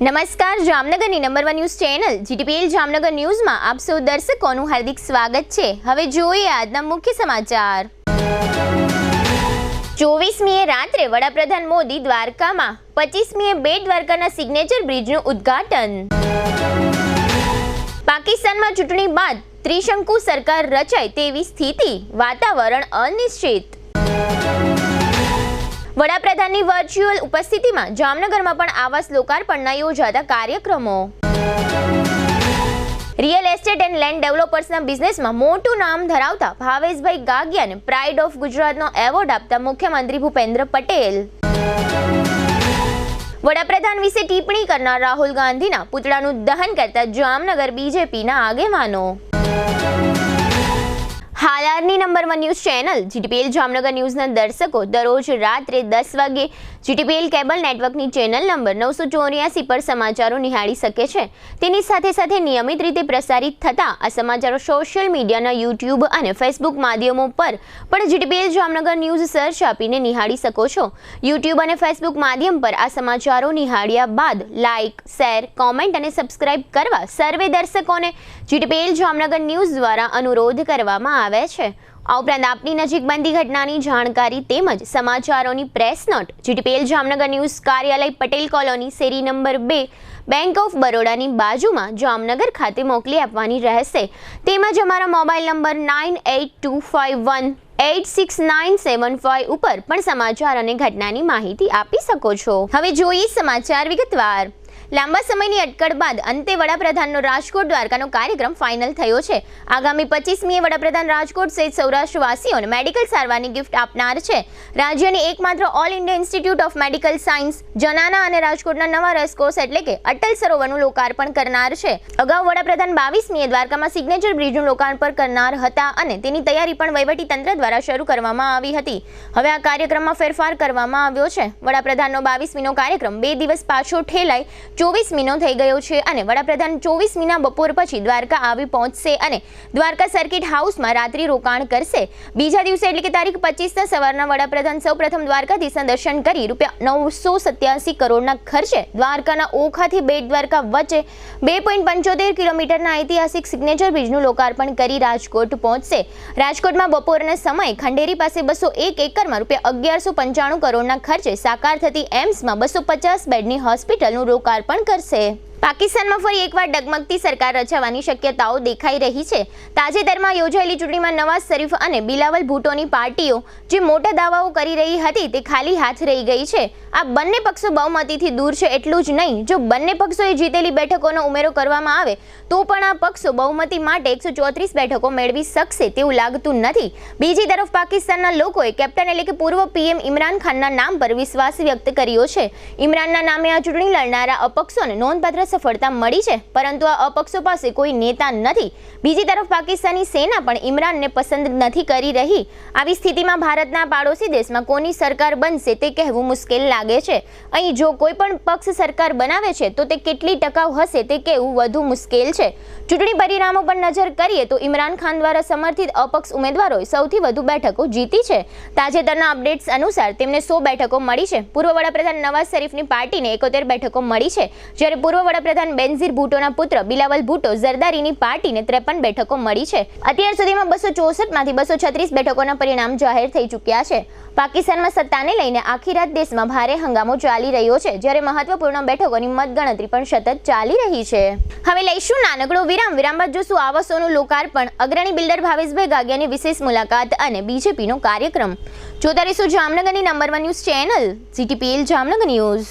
નમસ્કાર, જામનગરની number 1 news channel GTPL Jamnagar ન્યૂઝમાં આપ સૌ દર્શકોનું હાર્દિક સ્વાગત છે। હવે જોઈએ આજના મુખ્ય સમાચાર। 24મીએ રાત્રે વડાપ્રધાન મોદી દ્વારકામાં, 25મીએ બેટ દ્વારકાના સિગ્નેચર બ્રિજનું ઉદ્ઘાટન। પાકિસ્તાનમાં ચૂંટણી બાદ ત્રિશંકુ સરકાર રચાય તેવી સ્થિતિ, વાતાવરણ અનિશ્ચિત। વડાપ્રધાનની વર્ચ્યુઅલ ઉપસ્થિતિમાં જામનગરમાં પણ આવાસ લોકાર્પણના યોજાતા કાર્યક્રમો। રિયલ એસ્ટેટ એન્ડ લેન્ડ ડેવલપર્સના બિઝનેસમાં મોટું નામ ધરાવતા ભાવેશભાઈ ગાગિયાને પ્રાઇડ ઓફ ગુજરાતનો એવોર્ડ આપતા મુખ્યમંત્રી ભૂપેન્દ્ર પટેલ। વડાપ્રધાન વિશે ટિપ્પણી કરનાર રાહુલ ગાંધીના પુતળાનું દહન કરતા જામનગર બીજેપીના આગેવાનો। હાલારની number 1 news channel GTPL Jamnagar ન્યૂઝના દર્શકો દરરોજ રાત્રે 10 વાગે જીટીપીએલ કેબલ નેટવર્કની ચેનલ નંબર 984 પર સમાચારો નિહાળી શકે છે। તેની સાથે સાથે નિયમિત રીતે પ્રસારિત થતા આ સમાચારો સોશિયલ મીડિયાના યુટ્યુબ અને ફેસબુક માધ્યમો પર પણ જીટીપીએલ જામનગર ન્યૂઝ સર્ચ આપીને નિહાળી શકો છો। યુટ્યુબ અને ફેસબુક માધ્યમ પર આ સમાચારો નિહાળ્યા બાદ લાઇક, શેર, કોમેન્ટ અને સબસ્ક્રાઇબ કરવા સર્વે દર્શકોને જીટીપીએલ જામનગર ન્યૂઝ દ્વારા અનુરોધ કરવામાં આવે છે। આ ઉપરાંત આપની નજીક બનતી ઘટનાની જાણકારી તેમજ સમાચારોની press note GTPL Jamnagar news કાર્યાલય પટેલ કોલોની શેરી નંબર 2 બેંક ઓફ બરોડાની બાજુમાં જામનગર ખાતે મોકલી આપવાની રહેશે। તેમજ અમારા મોબાઈલ નંબર 9825186975 ઉપર પણ સમાચાર અને ઘટનાની માહિતી આપી શકો છો। હવે જોઈએ સમાચાર વિગતવાર। લાંબા સમયની અટકળ બાદ અંતે વડાપ્રધાનનો રાજકોટ દ્વારકાનો કાર્યક્રમ ફાઇનલ થયો છે। આગામી 25મીએ વડાપ્રધાન રાજકોટ સહિત સૌરાષ્ટ્રવાસીઓને મેડિકલ સારવારની ગિફ્ટ આપનાર છે। રાજ્યની એકમાત્ર all India institute of medical science જનાના અને રાજકોટના નવા રેસકોર્સ એટલે કે અટલ સરોવરનું લોકાર્પણ કરનાર છે। અગાઉ વડાપ્રધાન 22મીએ દ્વારકામાં સિગ્નેચર બ્રિજનું લોકાર્પણ કરનાર હતા અને તેની તૈયારી પણ વહીવટી તંત્ર દ્વારા શરૂ કરવામાં આવી હતી। હવે આ કાર્યક્રમમાં ફેરફાર કરવામાં આવ્યો છે। વડાપ્રધાનનો 22મીનો કાર્યક્રમ 2 દિવસ પાછો ઠેલાઈ 24મીનો થઈ ગયો છે અને વડાપ્રધાન 24મીના બપોર પછી દ્વારકા આવી પહોંચશે અને દ્વારકા સર્કિટ હાઉસમાં રાત્રિ રોકાણ કરશે। બીજા દિવસે એટલે કે તારીખ 25ના સવારના વડાપ્રધાન સૌપ્રથમ દ્વારકાધીશના દર્શન કરી ₹987 કરોડના ખર્ચે દ્વારકાના ઓખાથી બેટ દ્વારકા વચ્ચે 2.75 કિલોમીટરના ઐતિહાસિક સિગ્નેચર બ્રિજનું લોકાર્પણ કરી રાજકોટ પહોંચશે। રાજકોટમાં બપોરના સમયે ખંડેરી પાસે 201 એકરમાં ₹1195 કરોડના ખર્ચે સાકાર થતી એમ્સમાં 250 બેડની હોસ્પિટલનું લોકાર્પણ કરશે। પાકિસ્તાનમાં ફરી એકવાર ડગમગતી સરકાર રચાવાની શક્યતાઓ દેખાઈ રહી છે। તાજેતરમાં યોજાયેલી ચૂંટણીમાં નવાઝ શરીફ અને બિલાવલ ભૂટ્ટોની પાર્ટીઓ જે મોટા દાવાઓ કરી રહી હતી તે ખાલી હાથ રહી ગઈ છે। આ બંને પક્ષો બહુમતીથી દૂર છે। એટલું જ નહીં, જો બંને પક્ષોએ જીતેલી બેઠકોનો ઉમેરો કરવામાં આવે તો પણ આ પક્ષો બહુમતી માટે 134 બેઠકો મેળવી શકશે તેવું લાગતું નથી। બીજી તરફ પાકિસ્તાનના લોકોએ કેપ્ટન એટલે કે પૂર્વ પીએમ ઇમરાન ખાનના નામ પર વિશ્વાસ વ્યક્ત કર્યો છે। ઇમરાનના નામે આ ચૂંટણી લડનારા અપક્ષોને નોંધપાત્ર સફળતા મળી છે, પરંતુ આ અપક્ષો પાસે કોઈ નેતા નથી। બીજી તરફ પાકિસ્તાની સેના પણ ઇમરાનને પસંદ નથી કરી રહી। આવી સ્થિતિમાં ભારતના પાડોશી દેશમાં કોની સરકાર બનશે તે કહેવું મુશ્કેલ લાગે છે। અહીં જો કોઈ પણ પક્ષ સરકાર બનાવે છે તો તે કેટલી ટકાઉ હશે તે કહેવું વધુ મુશ્કેલ છે। ચૂંટણી પરિણામો પર નજર કરીએ તો ઇમરાન ખાન દ્વારા સમર્થિત અપક્ષ ઉમેદવારોએ સૌથી વધુ બેઠકો જીતી છે। તાજેતરના અપડેટ્સ અનુસાર તેમને 100 બેઠકો મળી છે। પૂર્વ વડાપ્રધાન નવાઝ શરીફની પાર્ટીને 71 બેઠકો મળી છે, જ્યારે પૂર્વ વડાપ્રધાન બેનઝીર ભૂટ્ટોના પુત્ર બિલાવલ ભૂટ્ટો ઝરદારીની પાર્ટીને 53 બેઠકો મળી છે। અત્યાર સુધીમાં 264માંથી 236 બેઠકોના પરિણામ જાહેર થઈ ચૂક્યા છે। પાકિસ્તાનમાં સત્તાને લઈને આખી રાત દેશમાં ભારે હંગામો ચાલી રહ્યો છે, જ્યારે મહત્વપૂર્ણ બેઠકોની મતગણતરી પણ સતત ચાલી રહી છે। હવે લઈશું નાનકડો વિરામ બાદ જોશું આવાસોનું લોકાર્પણ, અગ્રણી બિલ્ડર ભાવેશભાઈ ગાગિયાની વિશેષ મુલાકાત અને બીજેપીનો કાર્યક્રમ। જોતા રહીશું જામનગરની number 1 news channel GTPL Jamnagar news.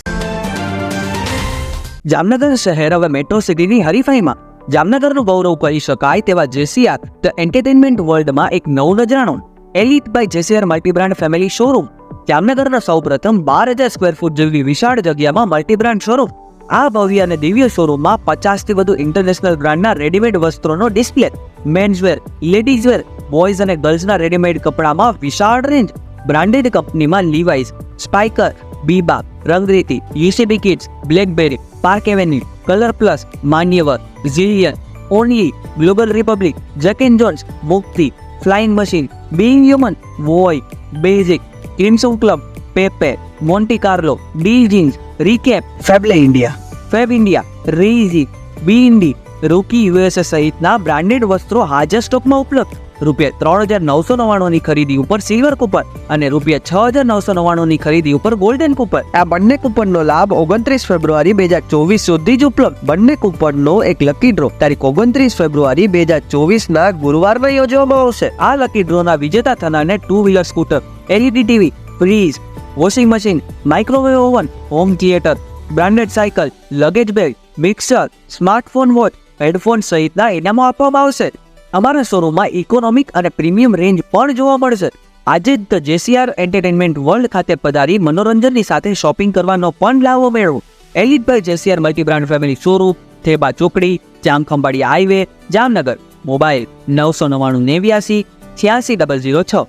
Jamnagar શહેર હવે મેટ્રો સિટીની હરીફાઈમાં જામનગરનું ગૌરવ કરી શકાય તેવા જેસીઆર ધ એન્ટરટેનમેન્ટ વર્લ્ડમાં એક નવું નજરાણું elite by જેસીઆર multi brand family showroom. જામનગરના સૌપ્રથમ 12,000 સ્ક્વેર ફૂટ જેવી વિશાળ જગ્યામાં મલ્ટીબ્રાન્ડ શોરૂમ। આ ભવ્ય અને દિવ્ય શોરૂમમાં 50થી વધુ ઇન્ટરનેશનલ બ્રાન્ડના રેડીમેડ વસ્ત્રોનો ડિસ્પ્લે, મેન્સવેર, લેડીઝવેર, બોયઝ અને ગર્લ્સના રેડીમેડ કપડામાં વિશાળ રેન્જ, બ્રાન્ડેડ કંપનીમાં Levi's, Spykar, Biba, Rangriti, UCB kids, BlackBerry, Park Avenue, Color Plus, Manyavar, Zillion, Only, Global Republic, Jack and Jones, Mukti, Flying Machine, Being Human, Voi, Basics, Crimson Club, Pepe, Monte Carlo, D Jeans, Recap, Fable India, Fab India, રેઝી, બી ઇન્ડી, Rocky USA સહિતના branded વસ્ત્રો હાજર સ્ટોકમાં ઉપલબ્ધ. ₹3,999ની ખરીદી ઉપર સિલ્વર કૂપન અને ₹6,999ની ખરીદી ઉપર ગોલ્ડન કૂપન. આ બંને કૂપનનો લાભ 29 ફેબ્રુઆરી 2024 સુધી જ ઉપલબ્ધ. બંને કૂપનનો એક લકી ડ્રો તારીખ 29 ફેબ્રુઆરી 2024ના ગુરુવારના યોજવામાં આવશે. આ લકી ડ્રોના વિજેતા થનારને 2 wheeler scooter, LED TV, fridge, washing machine, microwave oven, home theatre, branded cycle, luggage bag, mixer, smartphone watch, headphone સહિતના ઇનામો આપવામાં આવશે. અમારા શોરૂમમાં ઇકોનોમિક અને પ્રીમિયમ રેન્જ પણ જોવા મળશે. આજે જ ધ જેસીઆર એન્ટરટેનમેન્ટ વર્લ્ડ ખાતે પધારી મનોરંજનની સાથે શોપિંગ કરવાનો પણ લાવો મેળવો. Elite by JCR multi brand family showroom, Theba ચોકડી, જામખંભાળિયા હાઈવે, જામનગર. મોબાઈલ 999 86 006.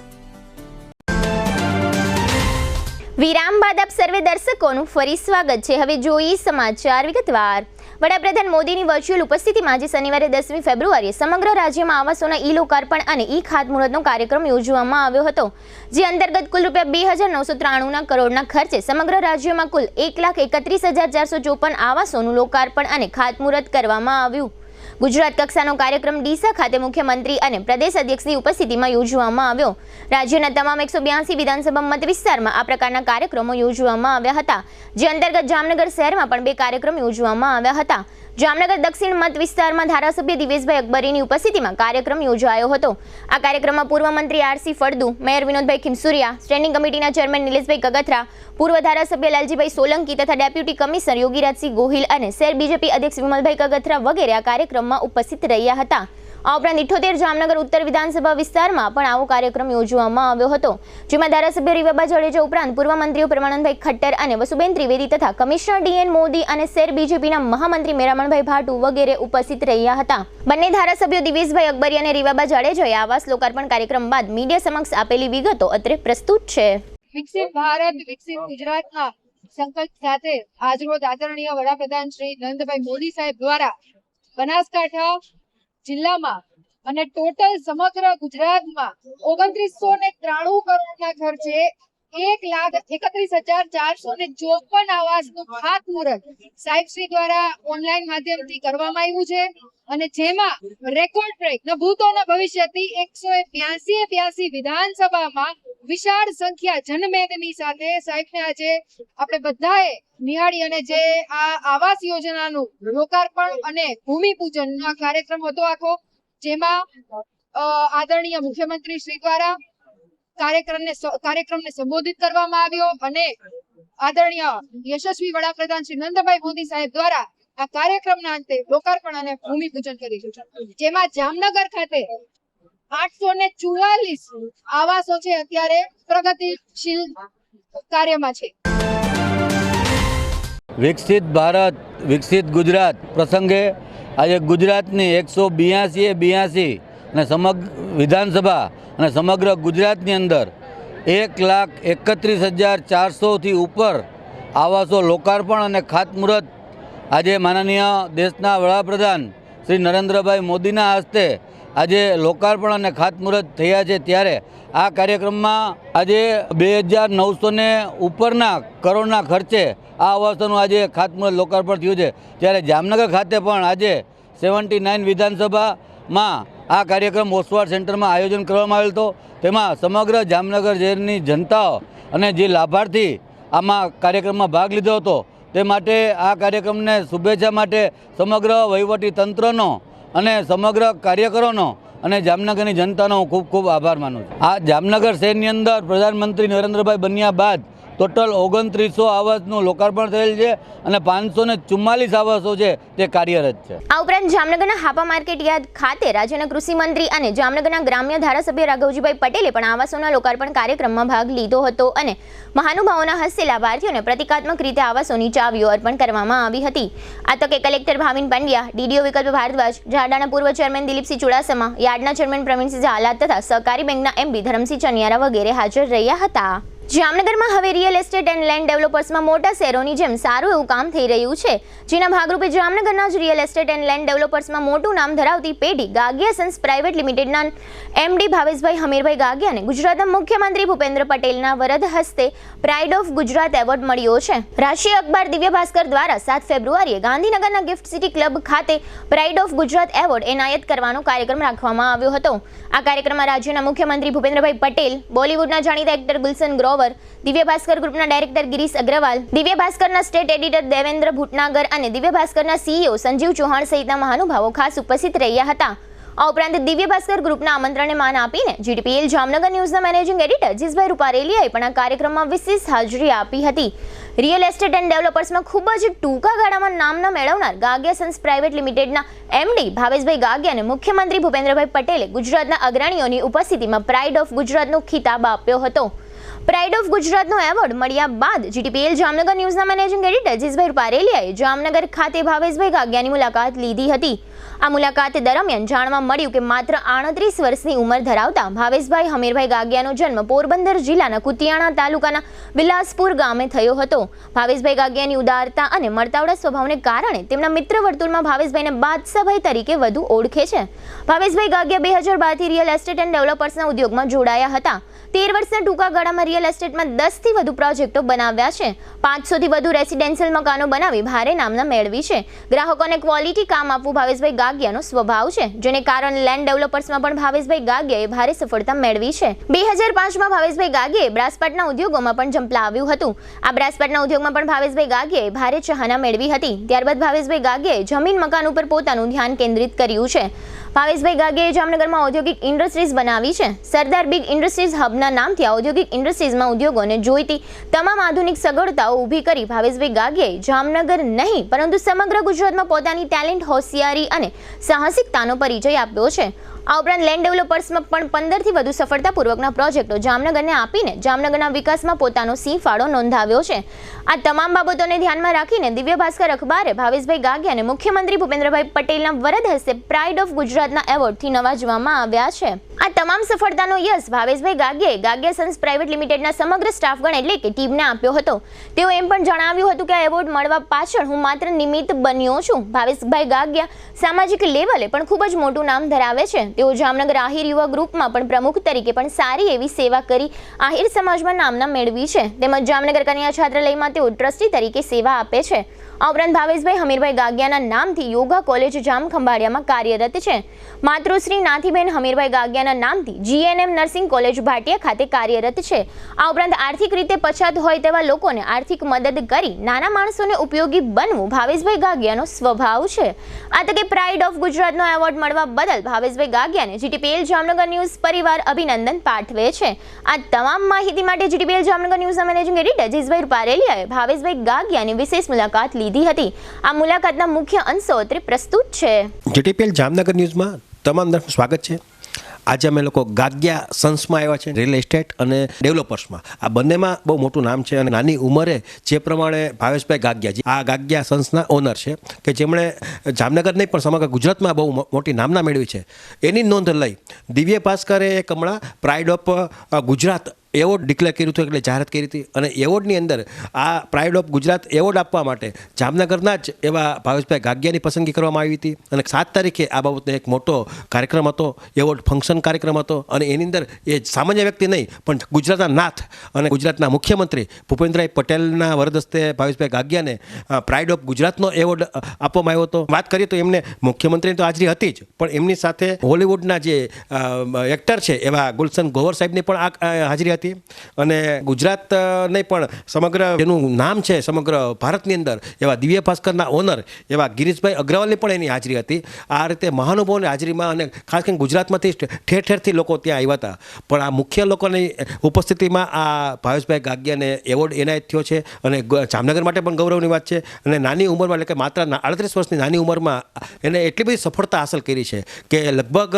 વિરામ બાદ આપ સર્વે દર્શકોનું ફરી સ્વાગત છે. હવે જોઈએ સમાચાર વિગતવાર. વડાપ્રધાન મોદીની વર્ચ્યુઅલ ઉપસ્થિતિમાં આજે શનિવારે 10મી ફેબ્રુઆરીએ સમગ્ર રાજ્યમાં આવાસોના ઈ લોકાર્પણ અને ઈ ખાતમુહૂર્તનો કાર્યક્રમ યોજવામાં આવ્યો હતો, જે અંતર્ગત કુલ ₹2,993 કરોડના ખર્ચે સમગ્ર રાજ્યમાં કુલ 1,31,454 આવાસોનું લોકાર્પણ અને ખાતમુહૂર્ત કરવામાં આવ્યું. ગુજરાત કક્ષાનો કાર્યક્રમ ડીસા ખાતે મુખ્યમંત્રી અને પ્રદેશ અધ્યક્ષની ઉપસ્થિતિમાં યોજવામાં આવ્યો. રાજ્યના તમામ 182 વિધાનસભા મત વિસ્તારમાં આ પ્રકારના કાર્યક્રમો યોજવામાં આવ્યા હતા, જે અંતર્ગત જામનગર શહેરમાં પણ 2 કાર્યક્રમ યોજવામાં આવ્યા હતા. જામનગર દક્ષિણ મત વિસ્તારમાં ધારાસભ્ય દિવેશભાઈ અકબરીની ઉપસ્થિતિમાં કાર્યક્રમ યોજાયો હતો. આ કાર્યક્રમમાં પૂર્વ મંત્રી RC Faldu, mayor Vinodbhai Khimsuriya, standing કમિટીના ચેરમેન નિલેશભાઈ કગથરા, પૂર્વ ધારાસભ્ય લાલજીભાઈ સોલંકી તથા ડેપ્યુટી કમિશનર યોગીરાજસિંહ ગોહિલ અને શહેર બીજેપી અધ્યક્ષ વિમલભાઈ કગથરા વગેરે આ કાર્યક્રમમાં ઉપસ્થિત રહ્યા હતા. આ ઉપરાંત 78 જામનગર ઉત્તર વિધાનસભા વિસ્તારમાં પણ આવો કાર્યક્રમ યોજવામાં આવ્યો હતો, જેમાં ધારાસભ્ય રીવાબા જાડેજા ઉપરાંત પૂર્વ મંત્રીઓ પરમાનંદભાઈ ખટ્ટર અને વસુબેન ત્રિવેદી તથા કમિશનર ડીએન મોદી અને શહેર બીજેપીના મહામંત્રી મેરામણભાઈ ભાટુ વગેરે ઉપસ્થિત રહ્યા હતા. બંને ધારાસભ્યો દિવેશભાઈ અકબરી અને રીવાબા જાડેજાએ આવાસ લોકાર્પણ કાર્યક્રમ બાદ મીડિયા સમક્ષ આપેલી વિગતો અત્રે પ્રસ્તુત છે. વિકસિત ભારત વિકસિત ગુજરાતના સંકલ્પ સાથે આજરોજ આદરણીય વડાપ્રધાન શ્રી નરેન્દ્રભાઈ મોદી સાહેબ દ્વારા બનાસકાંઠા જિલ્લામાં અને ટોટલ સમગ્ર ગુજરાતમાં 2993 કરોડના ખર્ચે 1,31,454 આવાસનું ખાતમુહૂર્ત સાહેબશ્રી દ્વારા ઓનલાઈન માધ્યમથી કરવામાં આવ્યું છે, અને જેમાં રેકોર્ડ બ્રેક ન ભૂતો ન ભવિષ્યથી 182 વિધાનસભામાં વિશાળ સંખ્યા જનમેદની સાથે સાહેબને આજે આપણે બધાએ નિહાળી અને જે આ આવાસ યોજનાનું લોકાર્પણ અને ભૂમિપૂજનનો કાર્યક્રમ હતો આખો, જેમાં આદરણીય મુખ્યમંત્રી શ્રી દ્વારા કાર્યક્રમને સંબોધિત કરવામાં આવ્યો અને આદરણીય યશસ્વી વડાપ્રધાન શ્રી નરેન્દ્રભાઈ મોદી સાહેબ દ્વારા આ કાર્યક્રમના અંતે લોકાર્પણ અને ભૂમિપૂજન કર્યું છે, જેમાં જામનગર ખાતે 844 આવાસો છે અત્યારે પ્રગતિશીલ કાર્યમાં છે. વિકસિત ભારત વિકસિત ગુજરાત પ્રસંગે આજે ગુજરાતની 182 અને સમગ્ર વિધાનસભા અને સમગ્ર ગુજરાતની અંદર 1,31,400થી ઉપર આવાસો લોકાર્પણ અને ખાતમુહૂર્ત આજે માનનીય દેશના વડાપ્રધાન શ્રી નરેન્દ્રભાઈ મોદીના હસ્તે આજે લોકાર્પણ અને ખાતમુહૂર્ત થયા છે. ત્યારે આ કાર્યક્રમમાં આજે 2,900 ઉપરના કરોડના ખર્ચે આ આવાસોનું આજે ખાતમુહૂર્ત લોકાર્પણ થયું છે. ત્યારે જામનગર ખાતે પણ આજે 79 વિધાનસભામાં આ કાર્યક્રમ ઓસવાડ સેન્ટરમાં આયોજન કરવામાં આવેલ હતો. તેમાં સમગ્ર જામનગર શહેરની જનતાઓ અને જે લાભાર્થી આમાં કાર્યક્રમમાં ભાગ લીધો હતો તે માટે આ કાર્યક્રમને શુભેચ્છા માટે સમગ્ર વહીવટી તંત્રનો અને સમગ્ર કાર્યકરોનો અને જામનગરની જનતાનો હું ખૂબ ખૂબ આભાર માનું છું. આ જામનગર શહેરની અંદર પ્રધાનમંત્રી નરેન્દ્રભાઈ બન્યા બાદ ટોટલ 2900 આવાસનું લોકાર્પણ થયેલ છે અને 544 આવાસો છે તે કાર્યરત છે. આ ઉપરાંત જામનગરના હાપા માર્કેટ યાર્ડ ખાતે રાજ્યના કૃષિ મંત્રી અને જામનગરના ગ્રામ્ય ધારાસભ્ય રાઘવજીભાઈ પટેલે પણ આવાસોના લોકાર્પણ કાર્યક્રમમાં ભાગ લીધો હતો અને મહાનુભાવોના હસ્તે લાભાર્થીઓને પ્રતિકાત્મક રીતે આવાસોની ચાવીઓ અર્પણ કરવામાં આવી હતી. આ તકે કલેક્ટર ભાવિન પંડ્યા, ડીડીઓ વિકલ્પ ભારદ્વાજ, ઝાડાના પૂર્વ ચેરમેન દિલીપસિંહ ચુડાસમા, યાર્ડના ચેરમેન પ્રવીણસિંહ ઝાલા તથા સહકારી બેંકના એમડી ધરમસિંહ ચનિયારા વગેરે હાજર રહ્યા હતા. જામનગરમાં હવે રિયલ એસ્ટેટ એન્ડ લેન્ડ ડેવલપર્સમાં મોટા શહેરોની જેમ સારું એવું કામ થઈ રહ્યું છે, જેના ભાગરૂપે જામનગરના જ રિયલ એસ્ટેટ એન્ડ લેન્ડ ડેવલપર્સમાં મોટું નામ ધરાવતી પેઢી ગાગિયા સન્સ પ્રાઇવેટ લિમિટેડના એમડી ભાવેશભાઈ હમીરભાઈ ગાગિયાને ગુજરાતના મુખ્યમંત્રી ભૂપેન્દ્ર પટેલના વરદ હસ્તે પ્રાઇડ ઓફ ગુજરાત એવોર્ડ મળ્યો છે. રાષ્ટ્રીય અખબાર દિવ્ય ભાસ્કર દ્વારા 7 ફેબ્રુઆરીએ ગાંધીનગરના ગિફ્ટ સિટી ક્લબ ખાતે પ્રાઇડ ઓફ ગુજરાત એવોર્ડ એનાયત કરવાનો કાર્યક્રમ રાખવામાં આવ્યો હતો. આ કાર્યક્રમમાં રાજ્યના મુખ્યમંત્રી ભૂપેન્દ્રભાઈ પટેલ, બોલિવૂડના જાણીતા એક્ટર ગુલશન ગ્રોવર, દિવ્ય ભાસ્કર ગ્રુપના ડાયરેક્ટર ગિરીશ અગ્રવાલ, દિવ્ય ભાસ્કરના સ્ટેટ એડિટર દેવેન્દ્ર ભૂટનાગર અને દિવ્ય ભાસ્કરના સીઈઓ સંજીવ ચૌહાણ સહિતના મહાનુભાવો ખાસ ઉપસ્થિત રહ્યા હતા. આ ઉપરાંત દિવ્ય ભાસ્કર ગ્રુપના આમંત્રણને માન આપીને જીટીપીએલ જામનગર ન્યૂઝના મેનેજિંગ એડિટર જીસભાઈ રૂપારેલિયાએ પણ આ કાર્યક્રમમાં વિશેષ હાજરી આપી હતી. રિયલ એસ્ટેટ એન્ડ ડેવલપર્સમાં ખૂબ જ ટૂંકા ગાળામાં નામના મેળવનાર ગાગિયા સન્સ પ્રાઇવેટ લિમિટેડના એમડી ભાવેશભાઈ ગાગિયાને મુખ્યમંત્રી ભૂપેન્દ્રભાઈ પટેલે ગુજરાતના અગ્રણીઓની ઉપસ્થિતિમાં પ્રાઇડ ઓફ ગુજરાતનો ખિતાબ આપ્યો હતો. પ્રાઇડ ઓફ ગુજરાતનો એવોર્ડ મળ્યા બાદ જીટીપીએલ જામનગર ન્યૂઝના મેનેજિંગ એડિટર જીસભાઈ રૂપારેલિયાએ જામનગર ખાતે ભાવેશભાઈ ગાગિયાની મુલાકાત લીધી હતી. આ મુલાકાત દરમિયાન જાણવા મળ્યું કે માત્ર 38 વર્ષની ઉંમર ધરાવતા ભાવેશભાઈ હમીરભાઈ ગાગિયાનો જન્મ પોરબંદર જિલ્લાના કુતિયાણા તાલુકાના વિલાસપુર ગામે થયો હતો. ભાવેશભાઈ ગાગિયાની ઉદારતા અને મળતાવડા સ્વભાવને કારણે તેમના મિત્ર વર્તુળમાં ભાવેશભાઈને બાદશાહભાઈ તરીકે વધુ ઓળખે છે. ભાવેશભાઈ ગાગિયા 2012થી રિયલ એસ્ટેટ એન્ડ ડેવલપર્સના ઉદ્યોગમાં જોડાયા હતા. 13 વર્ષના ટૂંકા ગાળામાં રિયલ એસ્ટેટમાં 10થી વધુ પ્રોજેક્ટો બનાવ્યા છે. 500થી વધુ રેસિડેન્શિયલ મકાનો બનાવી ભારે નામના મેળવી છે. ગ્રાહકોને ક્વોલિટી કામ આપવું ભાવેશભાઈ ગાગિયાનો સ્વભાવ છે, જેને કારણે લેન્ડ ડેવલપર્સમાં પણ ભાવેશભાઈ ગાગિયાએ ભારે સફળતા મેળવી છે. 2005માં ભાવેશભાઈ ગાગિયાએ બ્રાસપાટના ઉદ્યોગોમાં પણ ઝંપલાવ્યું હતું. આ બ્રાસપાટના ઉદ્યોગમાં પણ ભાવેશભાઈ ગાગિયાએ ભારે ચાહના મેળવી હતી. ત્યારબાદ ભાવેશભાઈ ગાગિયાએ જમીન મકાન ઉપર પોતાનું ધ્યાન કેન્દ્રિત કર્યું છે. ભાવેશભાઈ ગાગિયાએ જામનગરમાં ઔદ્યોગિક ઇન્ડસ્ટ્રીઝ બનાવી છે. સરદાર બિગ ઇન્ડસ્ટ્રીઝ હબના નામથી ઔદ્યોગિક ઇન્ડસ્ટ્રીઝમાં ઉદ્યોગોને જોઈતી તમામ આધુનિક સગવડતાઓ ઊભી કરી ભાવેશભાઈ ગાગિયાએ જામનગર નહીં પરંતુ સમગ્ર ગુજરાતમાં પોતાની ટેલેન્ટ, હોશિયારી અને સાહસિકતાનો પરિચય આપ્યો છે. આ ઉપરાંત લેન્ડ ડેવલપર્સમાં પણ 15થી વધુ સફળતાપૂર્વકના પ્રોજેક્ટો જામનગરને આપીને જામનગરના વિકાસમાં પોતાનો સિંહ ફાળો નોંધાવ્યો છે. આ તમામ બાબતોને ધ્યાનમાં રાખીને દિવ્ય ભાસ્કર અખબારે ભાવેશભાઈ ગાગિયાને મુખ્યમંત્રી ભૂપેન્દ્રભાઈ પટેલના વરદ હસ્તે પ્રાઇડ ઓફ ગુજરાતના એવોર્ડથી નવાજવામાં આવ્યા છે. આ તમામ સફળતાનો યશ ભાવેશભાઈ ગાગિયાએ ગાગિયા સન્સ પ્રાઇવેટ લિમિટેડના સમગ્ર સ્ટાફગણ એટલે કે ટીમને આપ્યો હતો. તેઓ એમ પણ જણાવ્યું હતું કે આ એવોર્ડ મળવા પાછળ હું માત્ર નિમિત્ત બન્યો છું. ભાવેશભાઈ ગાગિયા સામાજિક લેવલે પણ ખૂબ જ મોટું નામ ધરાવે છે. તેઓ જામનગર આહિર યુવા ગ્રુપમાં પણ પ્રમુખ તરીકે પણ સારી એવી સેવા કરી આહિર સમાજમાં નામના મેળવી છે. તેમજ જામનગર કન્યા છાત્રાલયમાં તેઓ ટ્રસ્ટી તરીકે સેવા આપે છે. આ ઉપરાંત ભાવેશભાઈ હમીરભાઈ ગાગિયાના નામથી યોગા કોલેજ જામખંભાળિયામાં કાર્યરત છે. માતૃશ્રી નાથીબેન હમીરભાઈ ગાગિયાના નામથી જીએનએમ નર્સિંગ કોલેજ ભાટિયા ખાતે કાર્યરત છે. આ ઉપરાંત આર્થિક રીતે પછાત હોય તેવા લોકોને આર્થિક મદદ કરી નાના માણસોને ઉપયોગી બનવું ભાવેશભાઈ ગાગિયાનો સ્વભાવ છે. આ તકે પ્રાઇડ ઓફ ગુજરાતનો એવોર્ડ મળવા બદલ ભાવેશભાઈ ગાગિયાને જીટીપીએલ જામનગર ન્યૂઝ પરિવાર અભિનંદન પાઠવે છે. આ તમામ માહિતી માટે જીટીપીએલ જામનગર ન્યૂઝના મેનેજિંગ એડિટર જીસભાઈ રૂપારેલિયાએ ભાવેશભાઈ ગાગિયાની વિશેષ મુલાકાત લીધી હતી. આ મુલાકાતના મુખ્ય અંશો અત્રે પ્રસ્તુત છે. જીટીપીએલ જામનગર ન્યૂઝમાં તમામ દર્શક સ્વાગત છે. આજે અમે લોકો ગાગિયા સન્સમાં આવ્યા છે. રિયલ એસ્ટેટ અને ડેવલપર્સમાં આ બંનેમાં બહુ મોટું નામ છે અને નાની ઉંમરે જે પ્રમાણે ભાવેશભાઈ ગાગિયા આ ગાગિયા સન્સના ઓનર છે કે જેમણે જામનગર નહીં પણ સમગ્ર ગુજરાતમાં બહુ મોટી નામના મેળવી છે. એની નોંધ લઈ દિવ્ય ભાસ્કરે એક હમણાં pride of Gujarat award declare કર્યું હતું, એટલે જાહેરાત કરી હતી. અને એવોર્ડની અંદર આ પ્રાઇડ ઓફ ગુજરાત એવોર્ડ આપવા માટે જામનગરના જ એવા ભાવેશભાઈ ગાગિયાની પસંદગી કરવામાં આવી હતી. અને 7 તારીખે આ બાબતનો એક મોટો કાર્યક્રમ હતો, એવોર્ડ ફંક્શન કાર્યક્રમ હતો. અને એની અંદર એ સામાન્ય વ્યક્તિ નહીં પણ ગુજરાતના નાથ અને ગુજરાતના મુખ્યમંત્રી ભૂપેન્દ્રભાઈ પટેલના વરદ હસ્તે ભાવેશભાઈ ગાગિયાને પ્રાઇડ ઓફ ગુજરાતનો એવોર્ડ આપવામાં આવ્યો હતો. વાત કરીએ તો એમને મુખ્યમંત્રીની તો હાજરી હતી જ, પણ એમની સાથે હોલિવૂડના જે એક્ટર છે એવા ગુલશન ગ્રોવર સાહેબની પણ હાજરી હતી. અને ગુજરાત નહીં પણ સમગ્ર જેનું નામ છે સમગ્ર ભારતની અંદર એવા દિવ્ય ભાસ્કરના ઓનર એવા ગિરીશભાઈ અગ્રવાલની પણ એની હાજરી હતી. આ રીતે મહાનુભાવોની હાજરીમાં અને ખાસ કરીને ગુજરાતમાંથી ઠેર ઠેરથી લોકો ત્યાં આવ્યા હતા. પણ આ મુખ્ય લોકોની ઉપસ્થિતિમાં આ ભાવેશભાઈ ગાગિયાને એવોર્ડ એનાયત થયો છે. અને જામનગર માટે પણ ગૌરવની વાત છે. અને નાની ઉંમરમાં એટલે કે માત્ર 38 વર્ષની નાની ઉંમરમાં એને એટલી બધી સફળતા હાંસલ કરી છે કે લગભગ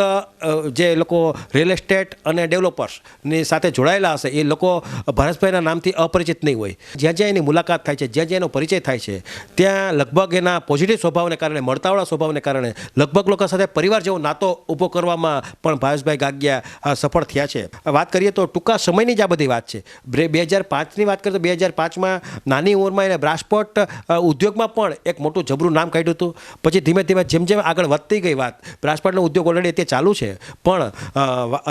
જે લોકો રિયલ એસ્ટેટ અને ડેવલપર્સની સાથે જોડાયેલા હશે એ લોકો ભાવેશભાઈના નામથી અપરિચિત નહીં હોય. જ્યાં જ્યાં એની મુલાકાત થાય છે, જ્યાં જ્યાં એનો પરિચય થાય છે, ત્યાં લગભગ એના પોઝિટિવ સ્વભાવને કારણે, મળતાવાળા સ્વભાવને કારણે લગભગ લોકો સાથે પરિવાર જેવો નાતો ઊભો કરવામાં પણ ભાવેશભાઈ ગાગિયા સફળ થયા છે. વાત કરીએ તો ટૂંકા સમયની જ આ બધી વાત છે. 2005ની વાત કરીએ તો 2005માં નાની ઉંમરમાં એને બ્રાસપોર્ટ ઉદ્યોગમાં પણ એક મોટું જબરું નામ કાઢ્યું હતું. પછી ધીમે ધીમે જેમ જેમ આગળ વધતી ગઈ વાત, બ્રાસપોર્ટનો ઉદ્યોગ ઓલરેડી અત્યારે ચાલુ છે, પણ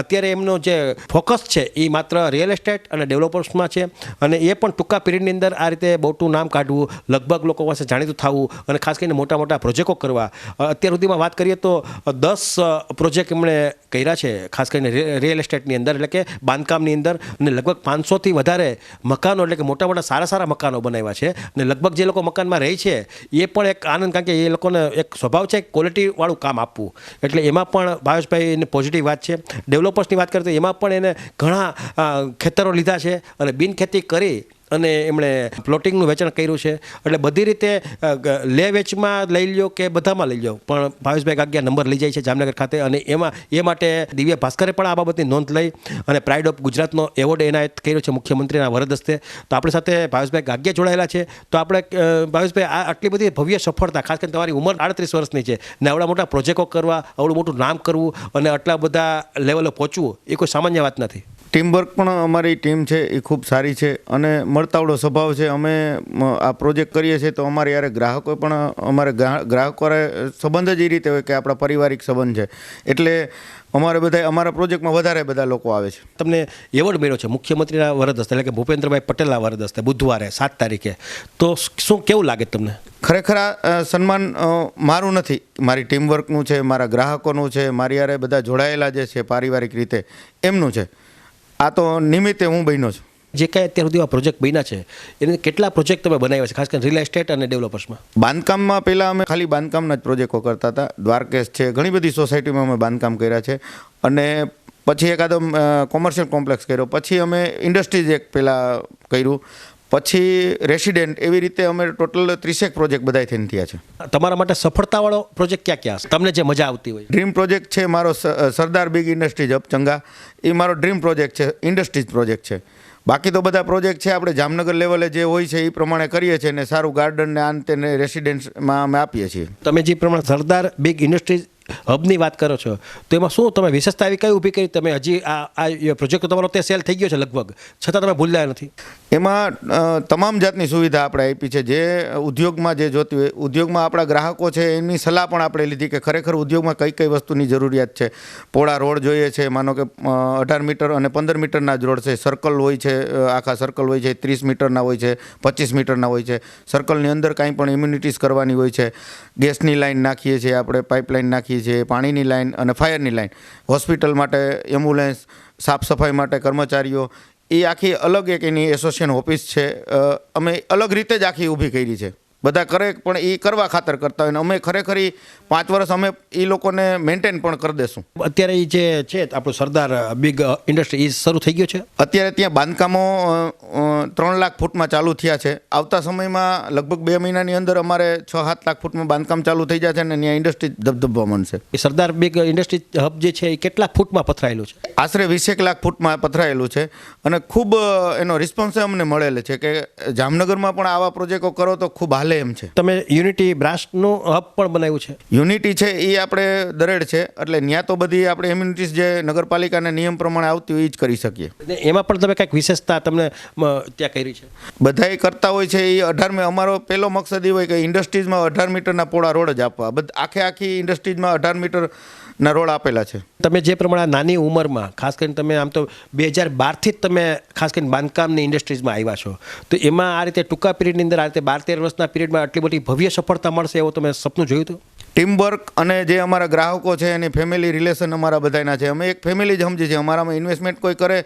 અત્યારે એમનો જે ફોકસ છે એ માત્ર રિયલ એસ્ટેટ અને ડેવલપર્સમાં છે. અને એ પણ ટૂંકા પીરિયડની અંદર આ રીતે મોટું નામ કાઢવું, લગભગ લોકો પાસે જાણીતું થવું અને ખાસ કરીને મોટા મોટા પ્રોજેક્ટો કરવા. અત્યાર સુધીમાં વાત કરીએ તો 10 પ્રોજેક્ટ એમણે કર્યા છે, ખાસ કરીને રિયલ એસ્ટેટની અંદર, એટલે કે બાંધકામની અંદર. અને લગભગ 500થી વધારે મકાનો, એટલે કે મોટા મોટા સારા મકાનો બનાવ્યા છે. અને લગભગ જે લોકો મકાનમાં રહે છે એ પણ એક આનંદ, કારણ કે એ લોકોને એક સ્વભાવ છે ક્વોલિટીવાળું કામ આપવું. એટલે એમાં પણ ભાવેશભાઈની પોઝિટિવ વાત છે. ડેવલપર્સની વાત કરીએ તો એમાં પણ એને ઘણા ખેતરો લીધા છે અને બિનખેતી કરી અને એમણે પ્લોટિંગનું વેચાણ કર્યું છે. એટલે બધી રીતે લે વેચમાં લઈ લ્યો કે બધામાં લઈ લો, પણ ભાવેશભાઈ ગાગિયા નંબર લઈ જાય છે જામનગર ખાતે. અને એ માટે દિવ્ય ભાસ્કરે પણ આ બાબતની નોંધ લઈ અને પ્રાઇડ ઓફ ગુજરાતનો એવોર્ડ એનાયત કર્યો છે મુખ્યમંત્રીના વરદ હસ્તે. તો આપણી સાથે ભાવેશભાઈ ગાગિયા જોડાયેલા છે. તો આપણે ભાવેશભાઈ, આ આટલી બધી ભવ્ય સફળતા, ખાસ કરીને તમારી ઉંમર 38 વર્ષની છે ને આવડા મોટા પ્રોજેક્ટો કરવા, આવડું મોટું નામ કરવું અને આટલા બધા લેવલે પહોંચવું એ કોઈ સામાન્ય વાત નથી. ટીમવર્ક પણ અમારી ટીમ છે એ ખૂબ સારી છે અને મળતાવડો સ્વભાવ છે. અમે આ પ્રોજેક્ટ કરીએ છીએ તો અમારે યારે ગ્રાહકો પણ, અમારે ગ્રાહકો સંબંધ જ એ રીતે હોય કે આપણા પારિવારિક સંબંધ છે. એટલે અમારે બધા અમારા પ્રોજેક્ટમાં વધારે બધા લોકો આવે છે. તમને એવોર્ડ મળ્યો છે મુખ્યમંત્રીના વરદ હસ્તે, એટલે કે ભૂપેન્દ્રભાઈ પટેલના વરદ હસ્તે, બુધવારે 7 તારીખે. તો શું કેવું લાગે તમને? ખરેખર આ સન્માન મારું નથી, મારી ટીમવર્કનું છે, મારા ગ્રાહકોનું છે, મારી યારે બધા જોડાયેલા જે છે પારિવારિક રીતે એમનું છે. આ તો નિમિત્તે હું બન્યો છું. જે કાંઈ અત્યાર સુધી પ્રોજેક્ટ બન્યા છે એને કેટલા પ્રોજેક્ટ તમે બનાવ્યા છે, ખાસ કરીને રિયલ એસ્ટેટ અને ડેવલપર્સમાં? બાંધકામમાં પહેલાં અમે ખાલી બાંધકામના જ પ્રોજેક્ટો કરતા હતા. દ્વારકેશ છે, ઘણી બધી સોસાયટીમાં અમે બાંધકામ કર્યા છે. અને પછી એકાદો કોમર્શિયલ કોમ્પ્લેક્સ કર્યો, પછી અમે ઇન્ડસ્ટ્રીઝ એક પહેલાં કર્યું, પછી રેસિડેન્ટ, એવી રીતે અમે ટોટલ 30 પ્રોજેક્ટ બધા થઈને થયા છે. તમારા માટે સફળતાવાળો પ્રોજેક્ટ ક્યાં હશે, તમને જે મજા આવતી હોય? ડ્રીમ પ્રોજેક્ટ છે મારો સરદાર બિગ ઇન્ડસ્ટ્રીઝ હબ ચંગા, એ મારો ડ્રીમ પ્રોજેક્ટ છે, ઇન્ડસ્ટ્રીઝ પ્રોજેક્ટ છે. બાકી તો બધા પ્રોજેક્ટ છે આપણે જામનગર લેવલે જે હોય છે એ પ્રમાણે કરીએ છીએ ને સારું ગાર્ડન ને આંતે ને રેસિડેન્સમાં અમે આપીએ છીએ. તમે જે પ્રમાણે સરદાર બિગ ઇન્ડસ્ટ્રીઝ હબની વાત કરો છો તો એમાં શું તમે વિશેષતા એવી કઈ ઊભી કરી? તમે હજી આ પ્રોજેક્ટ તમારો તે સેલ થઈ ગયો છે લગભગ, છતાં તમે ભૂલ્યા નથી? એમાં તમામ જાતની સુવિધા આપણે આપી છે. જે ઉદ્યોગમાં જે જોતી હોય, ઉદ્યોગમાં આપણા ગ્રાહકો છે એમની સલાહ પણ આપણે લીધી કે ખરેખર ઉદ્યોગમાં કઈ કઈ વસ્તુની જરૂરિયાત છે. પોળા રોડ જોઈએ છે, માનો કે 18 મીટર અને 15 મીટરના જ રોડ છે. સર્કલ હોય છે, આખા સર્કલ હોય છે, 30 મીટરના હોય છે, 25 મીટરના હોય છે. સર્કલની અંદર કાંઈ પણ ઇમ્યુનિટીઝ કરવાની હોય છે. ગેસની લાઈન નાખીએ છીએ આપણે, પાઇપલાઇન નાખીએ છીએ, પાણીની લાઈન અને ફાયરની લાઈન, હોસ્પિટલ માટે એમ્બ્યુલન્સ, સાફ સફાઈ માટે કર્મચારીઓ, એ આખી અલગ એક એની એસોસિએશન ઓફિસ છે. અમે અલગ રીતે જ આખી ઊભી કરી છે. બધા કરે પણ એ કરવા ખાતર કરતા હોય ને અમે ખરેખર 5 વર્ષ અમે એ લોકોને મેન્ટેન પણ કરી દેશું. અત્યારે એ જે છે આપણું સરદાર બિગ ઇન્ડસ્ટ્રી એ શરૂ થઈ ગયું છે. અત્યારે ત્યાં બાંધકામો 3 લાખ ફૂટમાં ચાલુ થયા છે. આવતા સમયમાં લગભગ 2 મહિનાની અંદર અમારે 6-7 લાખ ફૂટમાં બાંધકામ ચાલુ થઈ જશે અને ત્યાં ઇન્ડસ્ટ્રી ધબધબવા માંડશે. એ સરદાર બિગ ઇન્ડસ્ટ્રી હબ જે છે એ કેટલા ફૂટમાં પથરાયેલું છે? આશરે 20 લાખ ફૂટમાં પથરાયેલું છે અને ખૂબ એનો રિસ્પોન્સ અમને મળેલો છે કે જામનગરમાં પણ આવા પ્રોજેક્ટો કરો તો ખૂબ હાલે એમ છે. તમે યુનિટી બ્રાસ્ટનું હબ પણ બનાવ્યું છે? યુનિટી છે એ આપણે દરેડ છે, એટલે ત્યાં તો બધી આપણે એમ્યુનિટીઝ જે નગરપાલિકાના નિયમ પ્રમાણે આવતી હોય એ જ કરી શકીએ. એમાં પણ તમે કંઈક વિશેષતા તમને ત્યાં કરી છે? બધાય કરતા હોય છે એ 18 અમારો પહેલો મકસદ એ હોય કે ઇન્ડસ્ટ્રીઝમાં 18 મીટરના પોળા રોડ જ આપવા. આખી ઇન્ડસ્ટ્રીઝમાં 18 મીટરના રોડ આપેલા છે. તમે જે પ્રમાણે નાની ઉંમરમાં, ખાસ કરીને તમે આમ તો 2012થી જ તમે ખાસ કરીને બાંધકામની ઇન્ડસ્ટ્રીઝમાં આવ્યા છો, તો એમાં આ રીતે ટૂંકા પીરિયડની અંદર આ રીતે 12-13 વર્ષના પીરિયડમાં આટલી બધી ભવ્ય સફળતા મળશે એવું તમે સપનું જોયું હતું? ટીમવર્ક અને જે અમારા ગ્રાહકો છે એની ફેમિલી રિલેશન અમારા બધાના છે. અમે એક ફેમિલી જ સમજીએ છીએ. અમારામાં ઇન્વેસ્ટમેન્ટ કોઈ કરે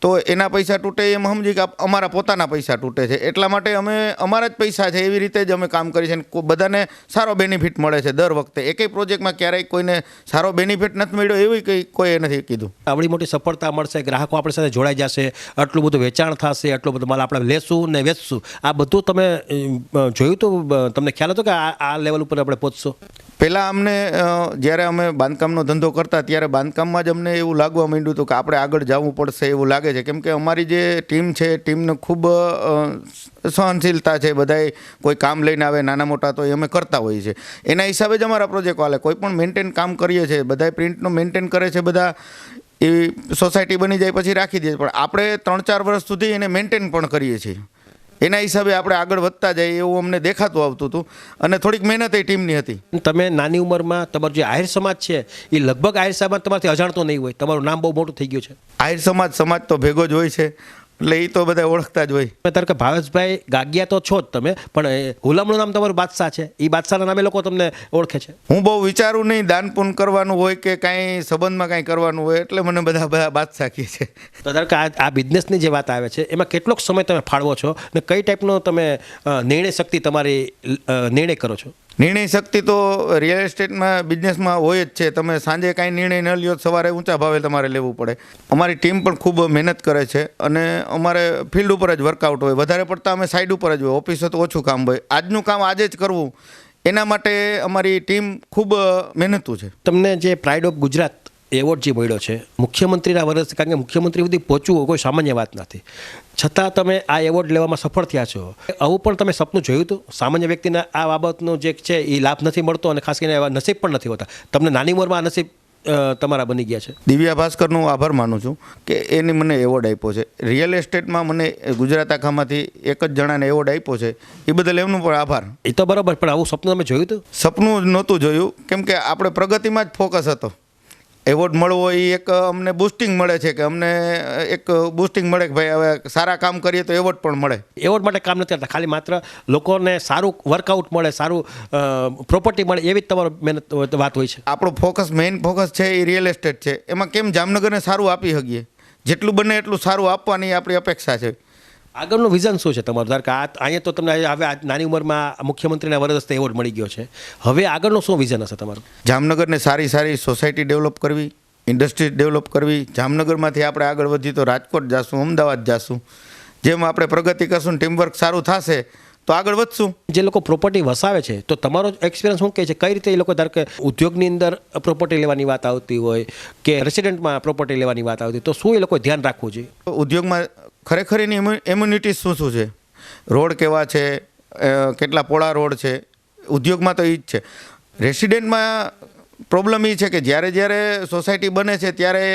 તો એના પૈસા તૂટે એમ સમજી કે અમારા પોતાના પૈસા તૂટે છે. એટલા માટે અમે અમારા જ પૈસા છે એવી રીતે જ અમે કામ કરીએ છીએ. બધાને સારો બેનિફિટ મળે છે દર વખતે. એકેય પ્રોજેક્ટમાં ક્યારેય કોઈને સારો બેનિફિટ નથી મળ્યો એવું કંઈ કોઈએ નથી કીધું. આવડી મોટી સફળતા મળશે, ગ્રાહકો આપણી સાથે જોડાઈ જશે, આટલું બધું વેચાણ થશે, આટલો બધો માલ આપણે લેશું ને વેચશું, આ બધું તમે જોયું તો તમને ખ્યાલ હતો કે આ લેવલ ઉપર આપણે પહોંચશો? પહેલાં અમને જ્યારે અમે બાંધકામનો ધંધો કરતા ત્યારે બાંધકામમાં જ અમને એવું લાગવા માંડ્યું હતું કે આપણે આગળ જવું પડશે એવું લાગે છે, કેમ કે અમારી જે ટીમ છે ટીમને ખૂબ સહનશીલતા છે. બધાએ કોઈ કામ લઈને આવે નાના મોટા તો એ અમે કરતા હોઈએ છીએ. એના હિસાબે જ અમારા પ્રોજેક્ટ હાલે. કોઈ પણ મેન્ટેન કામ કરીએ છીએ, બધાએ પ્રિન્ટનો મેન્ટેન કરે છે, બધા એ સોસાયટી બની જાય પછી રાખી દે, પણ આપણે 3-4 વર્ષ સુધી એને મેન્ટેન પણ કરીએ છીએ. એના હિસાબે આપણે આગળ વધતા જાય એવું અમને દેખાતું આવતું હતું અને થોડીક મહેનત એ ટીમની હતી. તમે નાની ઉંમરમાં તમારો જે આહિર સમાજ છે એ લગભગ આહિર સમાજ તમારાથી અજાણતો નહીં હોય, તમારું નામ બહુ મોટું થઈ ગયું છે. આહિર સમાજ તો ભેગો જ હોય છે, એટલે એ તો બધા ઓળખતા જ હોય. ધારો કે ભાવેશભાઈ ગાગિયા તો છો જ તમે, પણ હુલામણું નામ તમારું બાદશાહ છે, એ બાદશાહના નામે લોકો તમને ઓળખે છે. હું બહુ વિચારું નહીં, દાન પુન કરવાનું હોય કે કાંઈ સંબંધમાં કાંઈ કરવાનું હોય એટલે મને બધા બાદશાહ કહે છે. તો ધારો કે આ બિઝનેસની જે વાત આવે છે એમાં કેટલોક સમય તમે ફાળવો છો ને કઈ ટાઈપનો તમે નિર્ણય શક્તિ તમારી નિર્ણય કરો છો? નિર્ણય શક્તિ તો રિયલ એસ્ટેટમાં બિઝનેસમાં હોય જ છે. તમે સાંજે કાંઈ નિર્ણય ન લ્યો, સવારે ઊંચા ભાવે તમારે લેવું પડે. અમારી ટીમ પણ ખૂબ મહેનત કરે છે અને અમારે ફિલ્ડ ઉપર જ વર્કઆઉટ હોય. વધારે પડતા અમે સાઈડ ઉપર જ હોય, ઓફિસે તો ઓછું કામ હોય. આજનું કામ આજે જ કરવું, એના માટે અમારી ટીમ ખૂબ મહેનતુ છે. તમને જે પ્રાઇડ ઓફ ગુજરાત એવોર્ડ જે મળ્યો છે મુખ્યમંત્રીના વર્ષ, કારણ કે મુખ્યમંત્રી સુધી પહોંચવું કોઈ સામાન્ય વાત નથી, છતાં તમે આ એવોર્ડ લેવામાં સફળ થયા છો. આવું પણ તમે સપનું જોયું હતું? સામાન્ય વ્યક્તિને આ બાબતનો જે છે એ લાભ નથી મળતો અને ખાસ કરીને એવા નસીબ પણ નથી હોતા. તમને નાની ઉંમરમાં આ નસીબ તમારા બની ગયા છે. દિવ્યા ભાસ્કરનો આભાર માનું છું કે એને મને એવોર્ડ આપ્યો છે. રિયલ એસ્ટેટમાં મને ગુજરાત આખામાંથી એક જ જણાને એવોર્ડ આપ્યો છે, એ બદલ એમનો પણ આભાર. એ તો બરાબર, પણ આવું સપનું તમે જોયું હતું? સપનું નહોતું જોયું, કેમ કે આપણે પ્રગતિમાં જ ફોકસ હતો. એવોર્ડ મળવો એ એક અમને બુસ્ટિંગ મળે છે, કે અમને એક બુસ્ટિંગ મળે કે ભાઈ હવે સારા કામ કરીએ તો એવોર્ડ પણ મળે. એવોર્ડ માટે કામ નથી કરતા, ખાલી માત્ર લોકોને સારું વર્કઆઉટ મળે, સારું પ્રોપર્ટી મળે, એવી જ તમારો મહેનત વાત હોય છે. આપણો ફોકસ, મેઇન ફોકસ છે એ રિયલ એસ્ટેટ છે. એમાં કેમ જામનગરને સારું આપી શકીએ, જેટલું બને એટલું સારું આપવાની આપણી અપેક્ષા છે. આગળનું વિઝન શું છે તમારું? ધારો કે અહીંયા તો તમને હવે નાની ઉંમરમાં મુખ્યમંત્રીના વરદસ્તે એવોર્ડ મળી ગયો છે, હવે આગળનું શું વિઝન હશે તમારું? જામનગરને સારી સોસાયટી ડેવલપ કરવી, ઇન્ડસ્ટ્રી ડેવલપ કરવી. જામનગરમાંથી આપણે આગળ વધીએ તો રાજકોટ જાશું, અમદાવાદ જાશું. જેમ આપણે પ્રગતિ કરશું, ટીમવર્ક સારું થશે તો આગળ વધશું. જે લોકો પ્રોપર્ટી વસાવે છે તો તમારો એક્સપિરિયન્સ શું કહે છે? કઈ રીતે એ લોકો, ધારો કે ઉદ્યોગની અંદર પ્રોપર્ટી લેવાની વાત આવતી હોય કે રેસિડેન્ટમાં પ્રોપર્ટી લેવાની વાત આવતી, તો શું એ લોકો ધ્યાન રાખવું જોઈએ? ઉદ્યોગમાં ખરેખર એની એમ્યુનિટીઝ શું છે, રોડ કેવા છે, કેટલા પોળા રોડ છે, ઉદ્યોગમાં તો એ જ છે. રેસિડેન્ટમાં પ્રોબ્લેમ એ છે કે જ્યારે સોસાયટી બને છે ત્યારે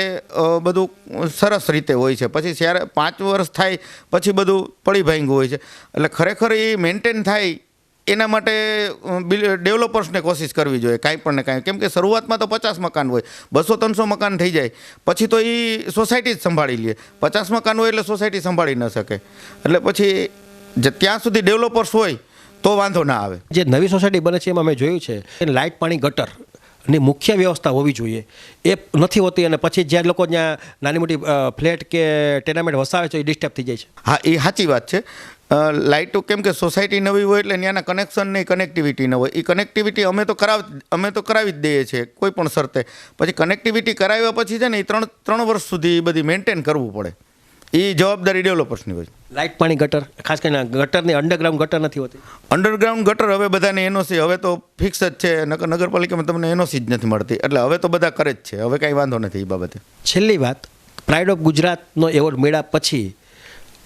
બધું સરસ રીતે હોય છે, પછી જ્યારે 5 વર્ષ થાય પછી બધું પડી ભાંગ્યું હોય છે. એટલે ખરેખર એ મેન્ટેન થાય એના માટે ડેવલપર્સને કોશિશ કરવી જોઈએ કાંઈ પણ ને કાંઈ. કેમ કે શરૂઆતમાં તો 50 મકાન હોય, 200-300 મકાન થઈ જાય પછી તો એ સોસાયટી જ સંભાળી લે. 50 મકાન હોય એટલે સોસાયટી સંભાળી ન શકે. એટલે પછી ત્યાં સુધી ડેવલપર્સ હોય તો વાંધો ના આવે. જે નવી સોસાયટી બને છે એમાં મેં જોયું છે લાઇટ, પાણી, ગટર ની મુખ્ય વ્યવસ્થા હોવી જોઈએ, એ નથી હોતી અને પછી જ્યારે લોકો ત્યાં નાની મોટી ફ્લેટ કે ટેનામેન્ટ વસાવે છે એ ડિસ્ટર્બ થઈ જાય છે. હા, એ સાચી વાત છે. લાઇટો કેમ કે સોસાયટી નવી હોય એટલે ત્યાંના કનેક્શન નહીં, કનેક્ટિવિટી ન હોય. એ કનેક્ટિવિટી અમે તો કરાવી જ દઈએ છીએ કોઈ પણ શરતે. પછી કનેક્ટિવિટી કરાવ્યા પછી છે ને એ 3 વર્ષ સુધી એ બધી મેન્ટેન કરવું પડે. એ જવાબદારી ડેવલપર્સની હોય. લાઇટ, પાણી, ગટર, ખાસ કરીને ગટરની અંડરગ્રાઉન્ડ ગટર નથી હોતી. અંડરગ્રાઉન્ડ ગટર હવે બધાને એનઓસી હવે તો ફિક્સ જ છે. નગરપાલિકામાં તમને એનઓસી જ નથી મળતી, એટલે હવે તો બધા કરે જ છે. હવે કાંઈ વાંધો નથી એ બાબતે. છેલ્લી વાત, પ્રાઇડ ઓફ ગુજરાતનો એવોર્ડ મળ્યા પછી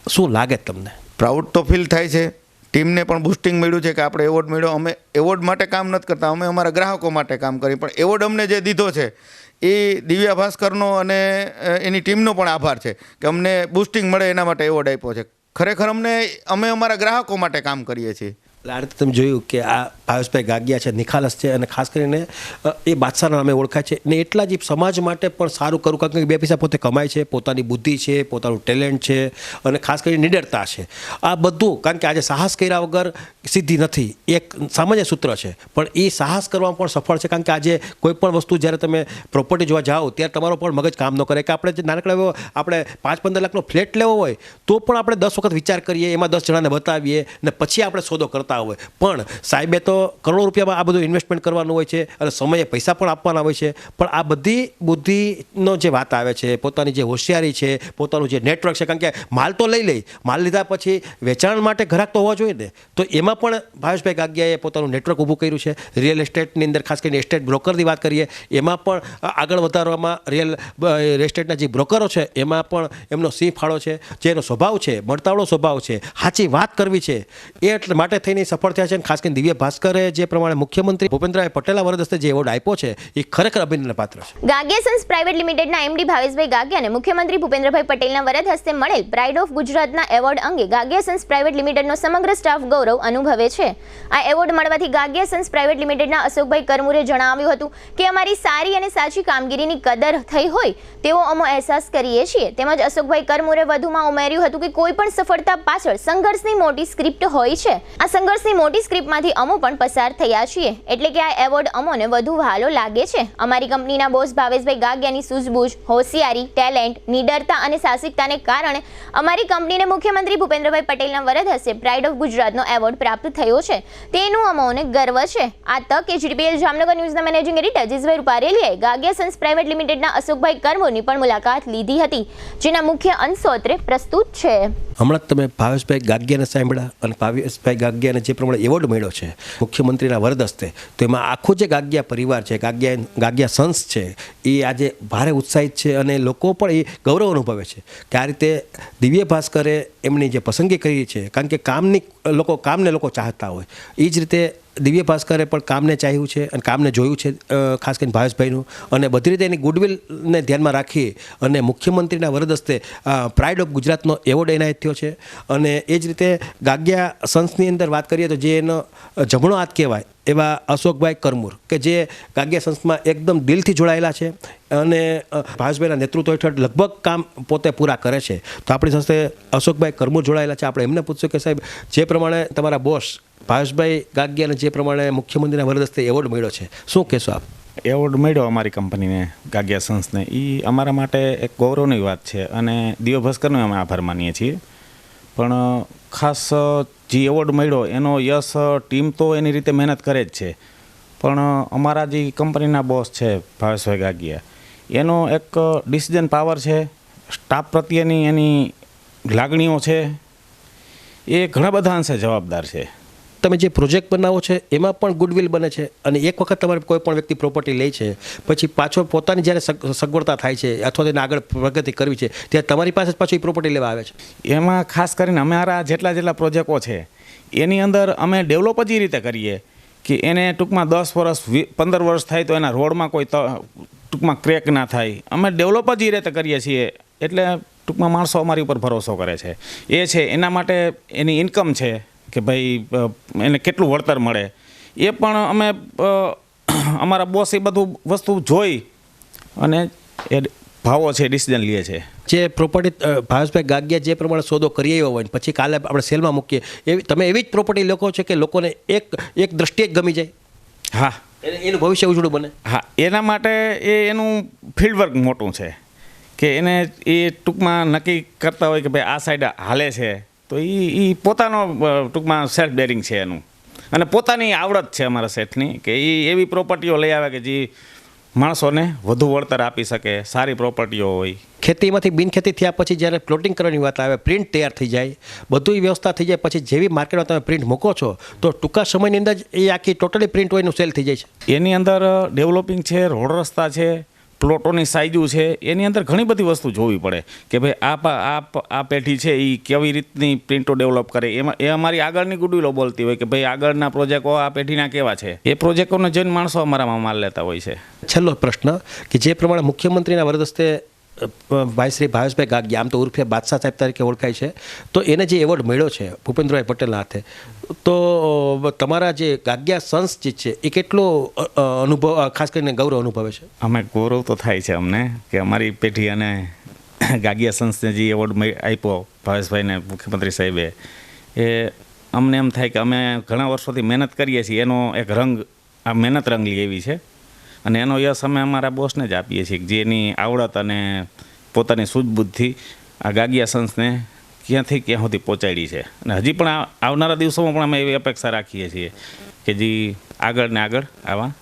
શું લાગે તમને? પ્રાઉડ તો ફીલ થાય છે. ટીમને પણ બુસ્ટિંગ મળ્યું છે કે આપણે એવોર્ડ મળ્યો. અમે એવોર્ડ માટે કામ નથી કરતા, અમે અમારા ગ્રાહકો માટે કામ કરીએ. પણ એવોર્ડ અમને જે દીધો છે એ દિવ્યા ભાસ્કરનો અને એની ટીમનો પણ આભાર છે કે અમને બુસ્ટિંગ મળે એના માટે એવોર્ડ આપ્યો છે. ખરેખર અમે અમારા ગ્રાહકો માટે કામ કરીએ છીએ. આ રીતે તમે જોયું કે આ ભાવેશભાઈ ગાગિયા છે, નિખાલસ છે અને ખાસ કરીને એ બાદશાહના નામે ઓળખાય છે ને એટલા જ સમાજ માટે પણ સારું કરું, કારણ કે 2 પૈસા પોતે કમાય છે, પોતાની બુદ્ધિ છે, પોતાનું ટેલેન્ટ છે અને ખાસ કરીને નિડરતા છે. આ બધું, કારણ કે આજે સાહસ કર્યા વગર સિદ્ધિ નથી, એક સામાન્ય સૂત્ર છે, પણ એ સાહસ કરવામાં પણ સફળ છે. કારણ કે આજે કોઈ પણ વસ્તુ જ્યારે તમે પ્રોપર્ટી જોવા જાઓ ત્યારે તમારો પણ મગજ કામ ન કરે. કે આપણે જે નાનકડા એવો આપણે 5-15 લાખનો ફ્લેટ લેવો હોય તો પણ આપણે 10 વખત વિચાર કરીએ, એમાં 10 જણાને બતાવીએ ને પછી આપણે સોદો કરતા હોય. પણ સાહેબે તો તો કરોડો રૂપિયામાં આ બધું ઇન્વેસ્ટમેન્ટ કરવાનું હોય છે અને સમયે પૈસા પણ આપવાના હોય છે, પણ આ બધી બુદ્ધિનો જે વાત આવે છે, પોતાની જે હોશિયારી છે, પોતાનું જે નેટવર્ક છે, કારણ કે માલ તો લઈ માલ લીધા પછી વેચાણ માટે ગ્રાહક તો હોવા જોઈએ ને, તો એમાં પણ ભાવેશભાઈ ગાગિયાએ પોતાનું નેટવર્ક ઊભું કર્યું છે. રિયલ એસ્ટેટની અંદર ખાસ કરીને એસ્ટેટ બ્રોકરની વાત કરીએ એમાં પણ આગળ વધારવામાં રિયલ એસ્ટેટના જે બ્રોકરો છે એમાં પણ એમનો સિંહ ફાળો છે. જે એનો સ્વભાવ છે, મળતાવળો સ્વભાવ છે, સાચી વાત કરવી છે, એ એટલે માટે થઈને સફળ થયા છે. અને ખાસ કરીને દિવ્ય ભાસ્કરે જે પ્રમાણે મુખ્યમંત્રી ભૂપેન્દ્રભાઈ પટેલના વરદ હસ્તે જે એવોર્ડ આપ્યો છે એ ખરેખર અભિનંદનને પાત્ર છે. ગાગિયા સન્સ પ્રાઇવેટ લિમિટેડના એમડી ભાવેશભાઈ ગાગિયાને મુખ્યમંત્રી ભૂપેન્દ્રભાઈ પટેલના વરદ હસ્તે મળેલ પ્રાઇડ ઓફ ગુજરાતના એવોર્ડ અંગે ગાગિયા સન્સ પ્રાઇવેટ લિમિટેડનો સમગ્ર સ્ટાફ ગૌરવ અનુભવે છે. આ એવોર્ડ મળવાથી ગાગિયા સન્સ પ્રાઇવેટ લિમિટેડના અશોકભાઈ કરમુરે જણાવ્યું હતું કે અમારી સારી અને સાચી કામગીરીની કદર થઈ હોય તેવો અમે અહેસાસ કરીએ છીએ. તેમજ અશોકભાઈ કરમુરે વધુમાં ઉમેર્યું હતું કે કોઈ પણ સફળતા પાછળ સંઘર્ષની મોટી સ્ક્રિપ્ટ હોય છે. આ સંઘર્ષની મોટી સ્ક્રિપ્ટમાંથી અમો પણ પસાર થયા છીએ, એટલે કે આ એવોર્ડ અમોને વધુ વહાલો લાગે છે. અમારી કંપનીના બોસ ભાવેશભાઈ ગાગિયાની સૂઝબૂઝ, હોશિયારી, ટેલેન્ટ, નિડરતા અને સાહસિકતાને કારણે અમારી કંપનીને મુખ્યમંત્રી ભૂપેન્દ્રભાઈ પટેલના વરદ હસ્તે પ્રાઇડ ઓફ ગુજરાતનો એવોર્ડ પ્રાપ્ત થયો છે. તેનું અમોને ગર્વ છે. આ તકે જીડીપીએલ જામનગર ન્યૂઝના મેનેજિંગ એડિટર જીસભાઈ રૂપારેલીએ ગાગિયા સન્સ પ્રાઇવેટ લિમિટેડના અશોકભાઈ કરમુરની પણ મુલાકાત લીધી હતી, જેના મુખ્ય અંશોત્રે પ્રસ્તુત છે. હમણાં તમે ભાવેશભાઈ ગાગિયાને સાંભળ્યા અને ભાવેશભાઈ ગાગિયાને જે પ્રમાણે એવોર્ડ મળ્યો છે મુખ્યમંત્રીના વરદ હસ્તે, તો એમાં આખો જે ગાગિયા પરિવાર છે, ગાગિયા સન્સ છે, એ આજે ભારે ઉત્સાહિત છે અને લોકો પણ એ ગૌરવ અનુભવે છે કે આ રીતે દિવ્ય ભાસ્કરે એમની જે પસંદગી કરી છે, કારણ કે કામને લોકો ચાહતા હોય, એ જ રીતે દિવ્ય ભાસ્કરે પણ કામને ચાહ્યું છે અને કામને જોયું છે, ખાસ કરીને ભાવેશભાઈનું, અને બધી રીતે એની ગુડવિલને ધ્યાનમાં રાખી અને મુખ્યમંત્રીના વરદ હસ્તે પ્રાઇડ ઓફ ગુજરાતનો એવોર્ડ એનાયત થયો છે. અને એ જ રીતે ગાગિયા સન્સની અંદર વાત કરીએ તો જે એનો જમણો હાથ કહેવાય એવા અશોકભાઈ કરમુર કે જે ગાગિયા સંસ્થમાં એકદમ દિલથી જોડાયેલા છે અને ભાવેશભાઈના નેતૃત્વ હેઠળ લગભગ કામ પોતે પૂરા કરે છે. તો આપણી સાથે અશોકભાઈ કરમુર જોડાયેલા છે. આપણે એમને પૂછશું કે સાહેબ, જે પ્રમાણે તમારા બોસ ભાવેશભાઈ ગાગિયાને જે પ્રમાણે મુખ્યમંત્રીના વરદ હસ્તે એવોર્ડ મળ્યો છે, શું કહેશો આપ? એવોર્ડ મળ્યો અમારી કંપનીને, ગાગિયા સન્સને, એ અમારા માટે એક ગૌરવની વાત છે અને દિવ્ય ભાસ્કરનો અમે આભાર માનીએ છીએ. પણ ખાસ જે એવોર્ડ મળ્યો એનો યશ ટીમ તો એની રીતે મહેનત કરે જ છે, પણ અમારા જે કંપનીના બોસ છે ભાવેશભાઈ ગાગિયા, એનો એક ડિસિઝન પાવર છે, સ્ટાફ પ્રત્યેની એની લાગણીઓ છે, એ ઘણા બધા અંશે જવાબદાર છે. તમે જે પ્રોજેક્ટ બનાવો છો એમાં પણ ગુડવિલ બને છે અને એક વખત તમારે કોઈ પણ વ્યક્તિ પ્રોપર્ટી લે છે પછી પાછો પોતાની જ્યારે સગવડતા થાય છે અથવા તેને આગળ પ્રગતિ કરવી છે ત્યારે તમારી પાસે જ પાછું એ પ્રોપર્ટી લેવા આવે છે. એમાં ખાસ કરીને અમારા જેટલા પ્રોજેક્ટો છે એની અંદર અમે ડેવલપ જ એ રીતે કરીએ કે એને ટૂંકમાં 10 વર્ષ 15 વર્ષ થાય તો એના રોડમાં કોઈ ટૂંકમાં ક્રેક ના થાય. અમે ડેવલપ જ એ રીતે કરીએ છીએ, એટલે ટૂંકમાં માણસો અમારી ઉપર ભરોસો કરે છે. એ છે એના માટે એની ઇન્કમ છે કે ભાઈ એને કેટલું વળતર મળે, એ પણ અમે અમારા બોસ એ બધું વસ્તુ જોઈ અને એ ભાવો છે ડિસિઝન લે છે. જે પ્રોપર્ટી ભાવેશભાઈ ગાગિયા જે પ્રમાણે સોદો કરી આવ્યો હોય પછી કાલે આપણે સેલમાં મૂકીએ, એવી તમે એવી જ પ્રોપર્ટી લખો છો કે લોકોને એક દ્રષ્ટિએ જ ગમી જાય? હા, એનું ભવિષ્ય ઉજળું બને. હા, એના માટે એનું ફિલ્ડવર્ક મોટું છે કે એને એ ટૂંકમાં નક્કી કરતા હોય કે ભાઈ આ સાઈડ હાલે છે, તો એ પોતાનો ટૂંકમાં સેલ્ફ ડેરિંગ છે એનું, અને પોતાની આવડત છે અમારા શેઠની કે એ એવી પ્રોપર્ટીઓ લઈ આવે કે જે માણસોને વધુ વળતર આપી શકે, સારી પ્રોપર્ટીઓ હોય. ખેતીમાંથી બિનખેતી થયા પછી જ્યારે પ્લોટિંગ કરવાની વાત આવે, પ્રિન્ટ તૈયાર થઈ જાય, બધું વ્યવસ્થા થઈ જાય પછી જેવી માર્કેટમાં તમે પ્રિન્ટ મૂકો છો તો ટૂંકા સમયની અંદર જ એ આખી ટોટલી પ્રિન્ટ હોય એનું સેલ થઈ જાય છે. એની અંદર ડેવલપિંગ છે, રોડ રસ્તા છે, પ્લોટોની સાઇઝો છે, એની અંદર ઘણી બધી વસ્તુ જોવી પડે કે ભાઈ આ પેઢી છે એ કેવી રીતની પ્રિન્ટો ડેવલપ કરે. એમાં એ અમારી આગળની ગુડવિલો બોલતી હોય કે ભાઈ આગળના પ્રોજેક્ટો આ પેઢીના કેવા છે, એ પ્રોજેક્ટોને જોઈને માણસો અમારામાં માલ લેતા હોય છે. છેલ્લો પ્રશ્ન કે જે પ્રમાણે મુખ્યમંત્રીના વરદ હસ્તે ભાઈ શ્રી ભાવેશભાઈ ગાગિયા, આમ તો ઉર્ફે બાદશાહ સાહેબ તરીકે ઓળખાય છે, તો એને જે એવોર્ડ મળ્યો છે ભૂપેન્દ્રભાઈ પટેલના હાથે, તો તમારા જે ગાગિયા સન્સ જે છે એ કેટલો અનુભવ, ખાસ કરીને ગૌરવ અનુભવે છે? અમે ગૌરવ તો થાય છે અમને કે અમારી પેઢી અને ગાગિયા સન્સને જે એવોર્ડ આપ્યો ભાવેશભાઈને મુખ્યમંત્રી સાહેબે, એ અમને એમ થાય કે અમે ઘણા વર્ષોથી મહેનત કરીએ છીએ, એનો એક રંગ, આ મહેનત રંગલી એવી છે અને એનો યશ અમે અમારા બોસને જ આપીએ છીએ કે જેની આવડત અને પોતાની સૂઝબૂઝથી આ ગાગિયા સન્સને ક્યાંથી ક્યાં સુધી પહોંચાડી છે. અને હજી પણ આવનારા દિવસોમાં પણ અમે એવી અપેક્ષા રાખીએ છીએ કે જે આગળ ને આગળ આવા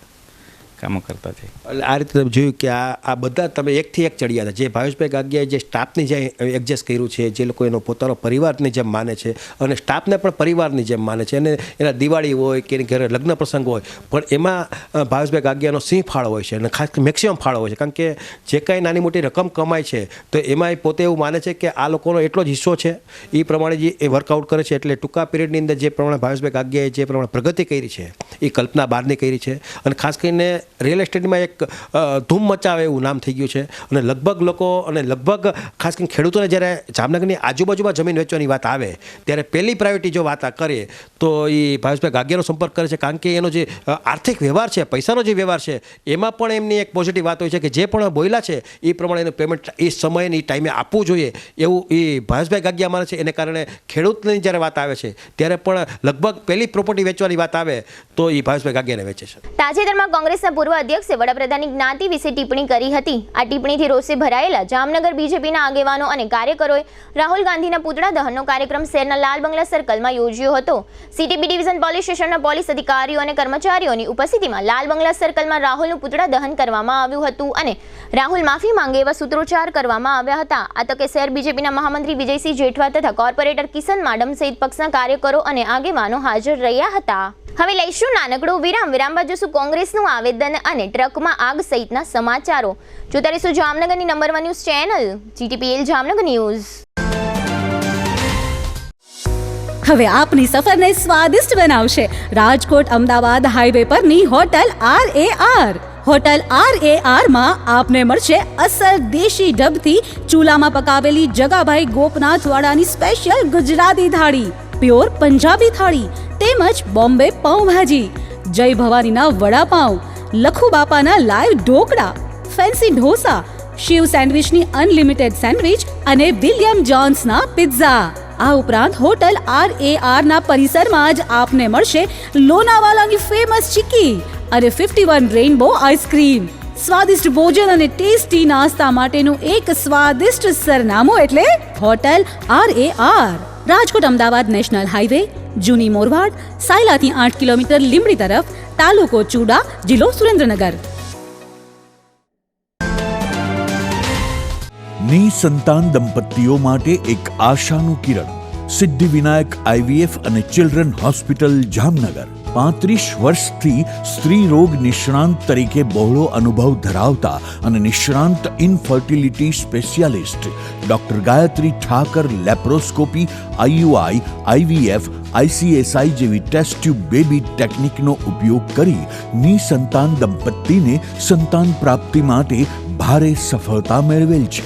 કામો કરતા છે. એટલે આ રીતે તમે જોયું કે આ બધા તમે એકથી એક ચડ્યા હતા. જે ભાવેશભાઈ ગાગિયાએ જે સ્ટાફની જે એડજસ્ટ કર્યું છે, જે લોકો એનો પોતાનો પરિવારની જેમ માને છે અને સ્ટાફને પણ પરિવારની જેમ માને છે, અને એના દિવાળી હોય કે એની ઘરે લગ્ન પ્રસંગ હોય, પણ એમાં ભાવેશભાઈ ગાગિયાનો સિંહ ફાળો હોય છે અને ખાસ મેક્સિમમ ફાળો હોય છે. કારણ કે જે કાંઈ નાની મોટી રકમ કમાય છે તો એમાં એ પોતે એવું માને છે કે આ લોકોનો એટલો જ હિસ્સો છે. એ પ્રમાણે જે એ વર્કઆઉટ કરે છે. એટલે ટૂંકા પીરિયડની અંદર જે પ્રમાણે ભાવેશભાઈ ગાગિયાએ જે પ્રમાણે પ્રગતિ કરી છે એ કલ્પના બહારની કરી છે. અને ખાસ કરીને રિયલ એસ્ટેટમાં એક ધૂમ મચાવે એવું નામ થઈ ગયું છે. અને લગભગ લોકો અને લગભગ ખાસ કરીને ખેડૂતોને જ્યારે જામનગરની આજુબાજુમાં જમીન વેચવાની વાત આવે ત્યારે પહેલી પ્રાયોરિટી જો વાત કરીએ તો એ ભાવેશભાઈ ગાગિયાનો સંપર્ક કરે છે. કારણ કે એનો જે આર્થિક વ્યવહાર છે, પૈસાનો જે વ્યવહાર છે, એમાં પણ એમની એક પોઝિટિવ વાત હોય છે કે જે પણ બોલ્યા છે એ પ્રમાણે એનું પેમેન્ટ એ સમયે એ ટાઈમે આપવું જોઈએ એવું એ ભાવેશભાઈ ગાગિયા માને છે. એને કારણે ખેડૂતની જ્યારે વાત આવે છે ત્યારે પણ લગભગ પહેલી પ્રોપર્ટી વેચવાની વાત આવે તો એ ભાવેશભાઈ ગાગિયાને વેચે છે. તાજેતરમાં કોંગ્રેસના પૂર્વ અધ્યક્ષે વડાપ્રધાનની જ્ઞાતિ વિશે ટિપ્પણી કરી હતી. આ ટિપ્પણીથી રોષે ભરાયેલા જામનગર બીજેપીના આગેવાનો અને કાર્યકરોએ રાહુલ ગાંધીના પુતળા દહનનો કાર્યક્રમ શહેરના લાલ બંગલા સર્કલમાં યોજ્યો હતો. સીટીબી ડિવિઝન પોલીસ સ્ટેશનના પોલીસ અધિકારીઓ અને કર્મચારીઓની ઉપસ્થિતિમાં લાલ બંગલા સર્કલમાં રાહુલનું પુતળા દહન કરવામાં આવ્યું હતું અને રાહુલ માફી માંગે એવા સૂત્રોચ્ચાર કરવામાં આવ્યા હતા. આ તકે શહેર બીજેપીના મહામંત્રી વિજયસિંહ જેઠવા તથા કોર્પોરેટર કિશન માડમ સહિત પક્ષના કાર્યકરો અને આગેવાનો હાજર રહ્યા હતા. હવે લઈશું નાનકડો વિરામ. વિરામ બાદ જોશું કોંગ્રેસનું આવેદન અને ટ્રકમાં આગ સહિતના સમાચારો. જોતા રહીશું જામનગરની number 1 news channel GTPL Jamnagar news. હવે આપની સફરને સ્વાદિષ્ટ બનાવશે રાજકોટ અમદાવાદ હાઈવે પરની હોટલ RAR. હોટલ RAR માં આપને મળશે અસલ દેશી ઢબથી ચૂલામાં પકાવેલી જગાભાઈ ગોપનાથવાડાની સ્પેશિયલ ગુજરાતી થાળી, પ્યોર પંજાબી થાળી તેમજ બોમ્બે પાઉંભાજી, જય ભવાનીના વડાપાઉં, લખુ બાપાના લાઈવ ઢોકળા, ફેન્સી ઢોસા, શિવ સેન્ડવિચની અનલિમિટેડ સેન્ડવિચ અને વિલિયમ જોન્સના પિઝા. આ ઉપરાંત હોટલ RAR ના પરિસરમાં જ આપને મળશે લોનાવાલાની ફેમસ ચીકી અને 51 રેઇનબો આઈસ્ક્રીમ. સ્વાદિષ્ટ ભોજન અને ટેસ્ટી નાસ્તા માટેનું એક સ્વાદિષ્ટ સરનામું એટલે hotel RAR. Rajkot Ahmedabad national highway, જૂની મોરવાડ, સાયલાથી 8 કિલોમીટર લીંબડી તરફ, તાલુકો ચૂડા, જિલ્લો સુરેન્દ્રનગર. નિસંતાન દંપતીઓ માટે એક આશાનું કિરણ. સિદ્ધિવિનાયક IVF અને ચિલ્ડ્રન હોસ્પિટલ જામનગર. 35 વર્ષથી સ્ત્રી રોગ નિષ્ણાંત તરીકે બહોળો અનુભવ ધરાવતા અને નિષ્ણાંત infertility specialist doctor Gayatri Thakar laparoscopy, IUI, IVF, ICSI જેવી ટેસ્ટ ટ્યુબ બેબી ટેકનિકનો ઉપયોગ કરી નિસંતાન દંપતીને સંતાન પ્રાપ્તિ માટે ભારે સફળતા મેળવેલ છે.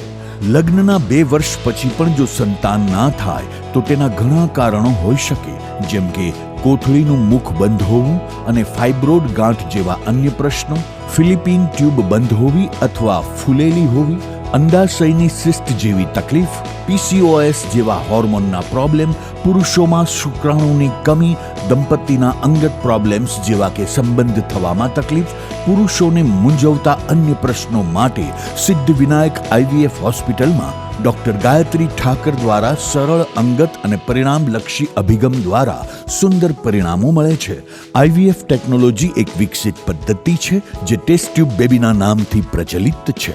લગ્નના 2 વર્ષ પછી પણ જો સંતાન ના થાય તો તેના ઘણા કારણો હોઈ શકે, જેમ કે કોથળીનું મુખ બંધ હોવું અને ફાઇબ્રોડ ગાંઠ જેવા અન્ય પ્રશ્નો, ફિલિપિન ટ્યુબ બંધ હોવી અથવા ફૂલેલી હોવી, અંડાશયની સિસ્ટ જેવી તકલીફ, PCOS જેવા હોર્મોનના પ્રોબ્લેમ, પુરુષોમાં શુક્રાણુની કમી, દંપતીના અંગત પ્રોબ્લેમ્સ જેવા કે સંબંધ થવામાં તકલીફ, પુરુષોને મૂંઝવતા અન્ય પ્રશ્નો માટે સિદ્ધિવિનાયક IVF હોસ્પિટલમાં ડોક્ટર ગાયત્રી ઠાકર દ્વારા સરળ, અંગત અને પરિણામલક્ષી અભિગમ દ્વારા સુંદર પરિણામો મળે છે. IVF ટેકનોલોજી એક વિકસિત પદ્ધતિ છે જે ટેસ્ટ ટ્યુબ બેબીના નામથી પ્રચલિત છે.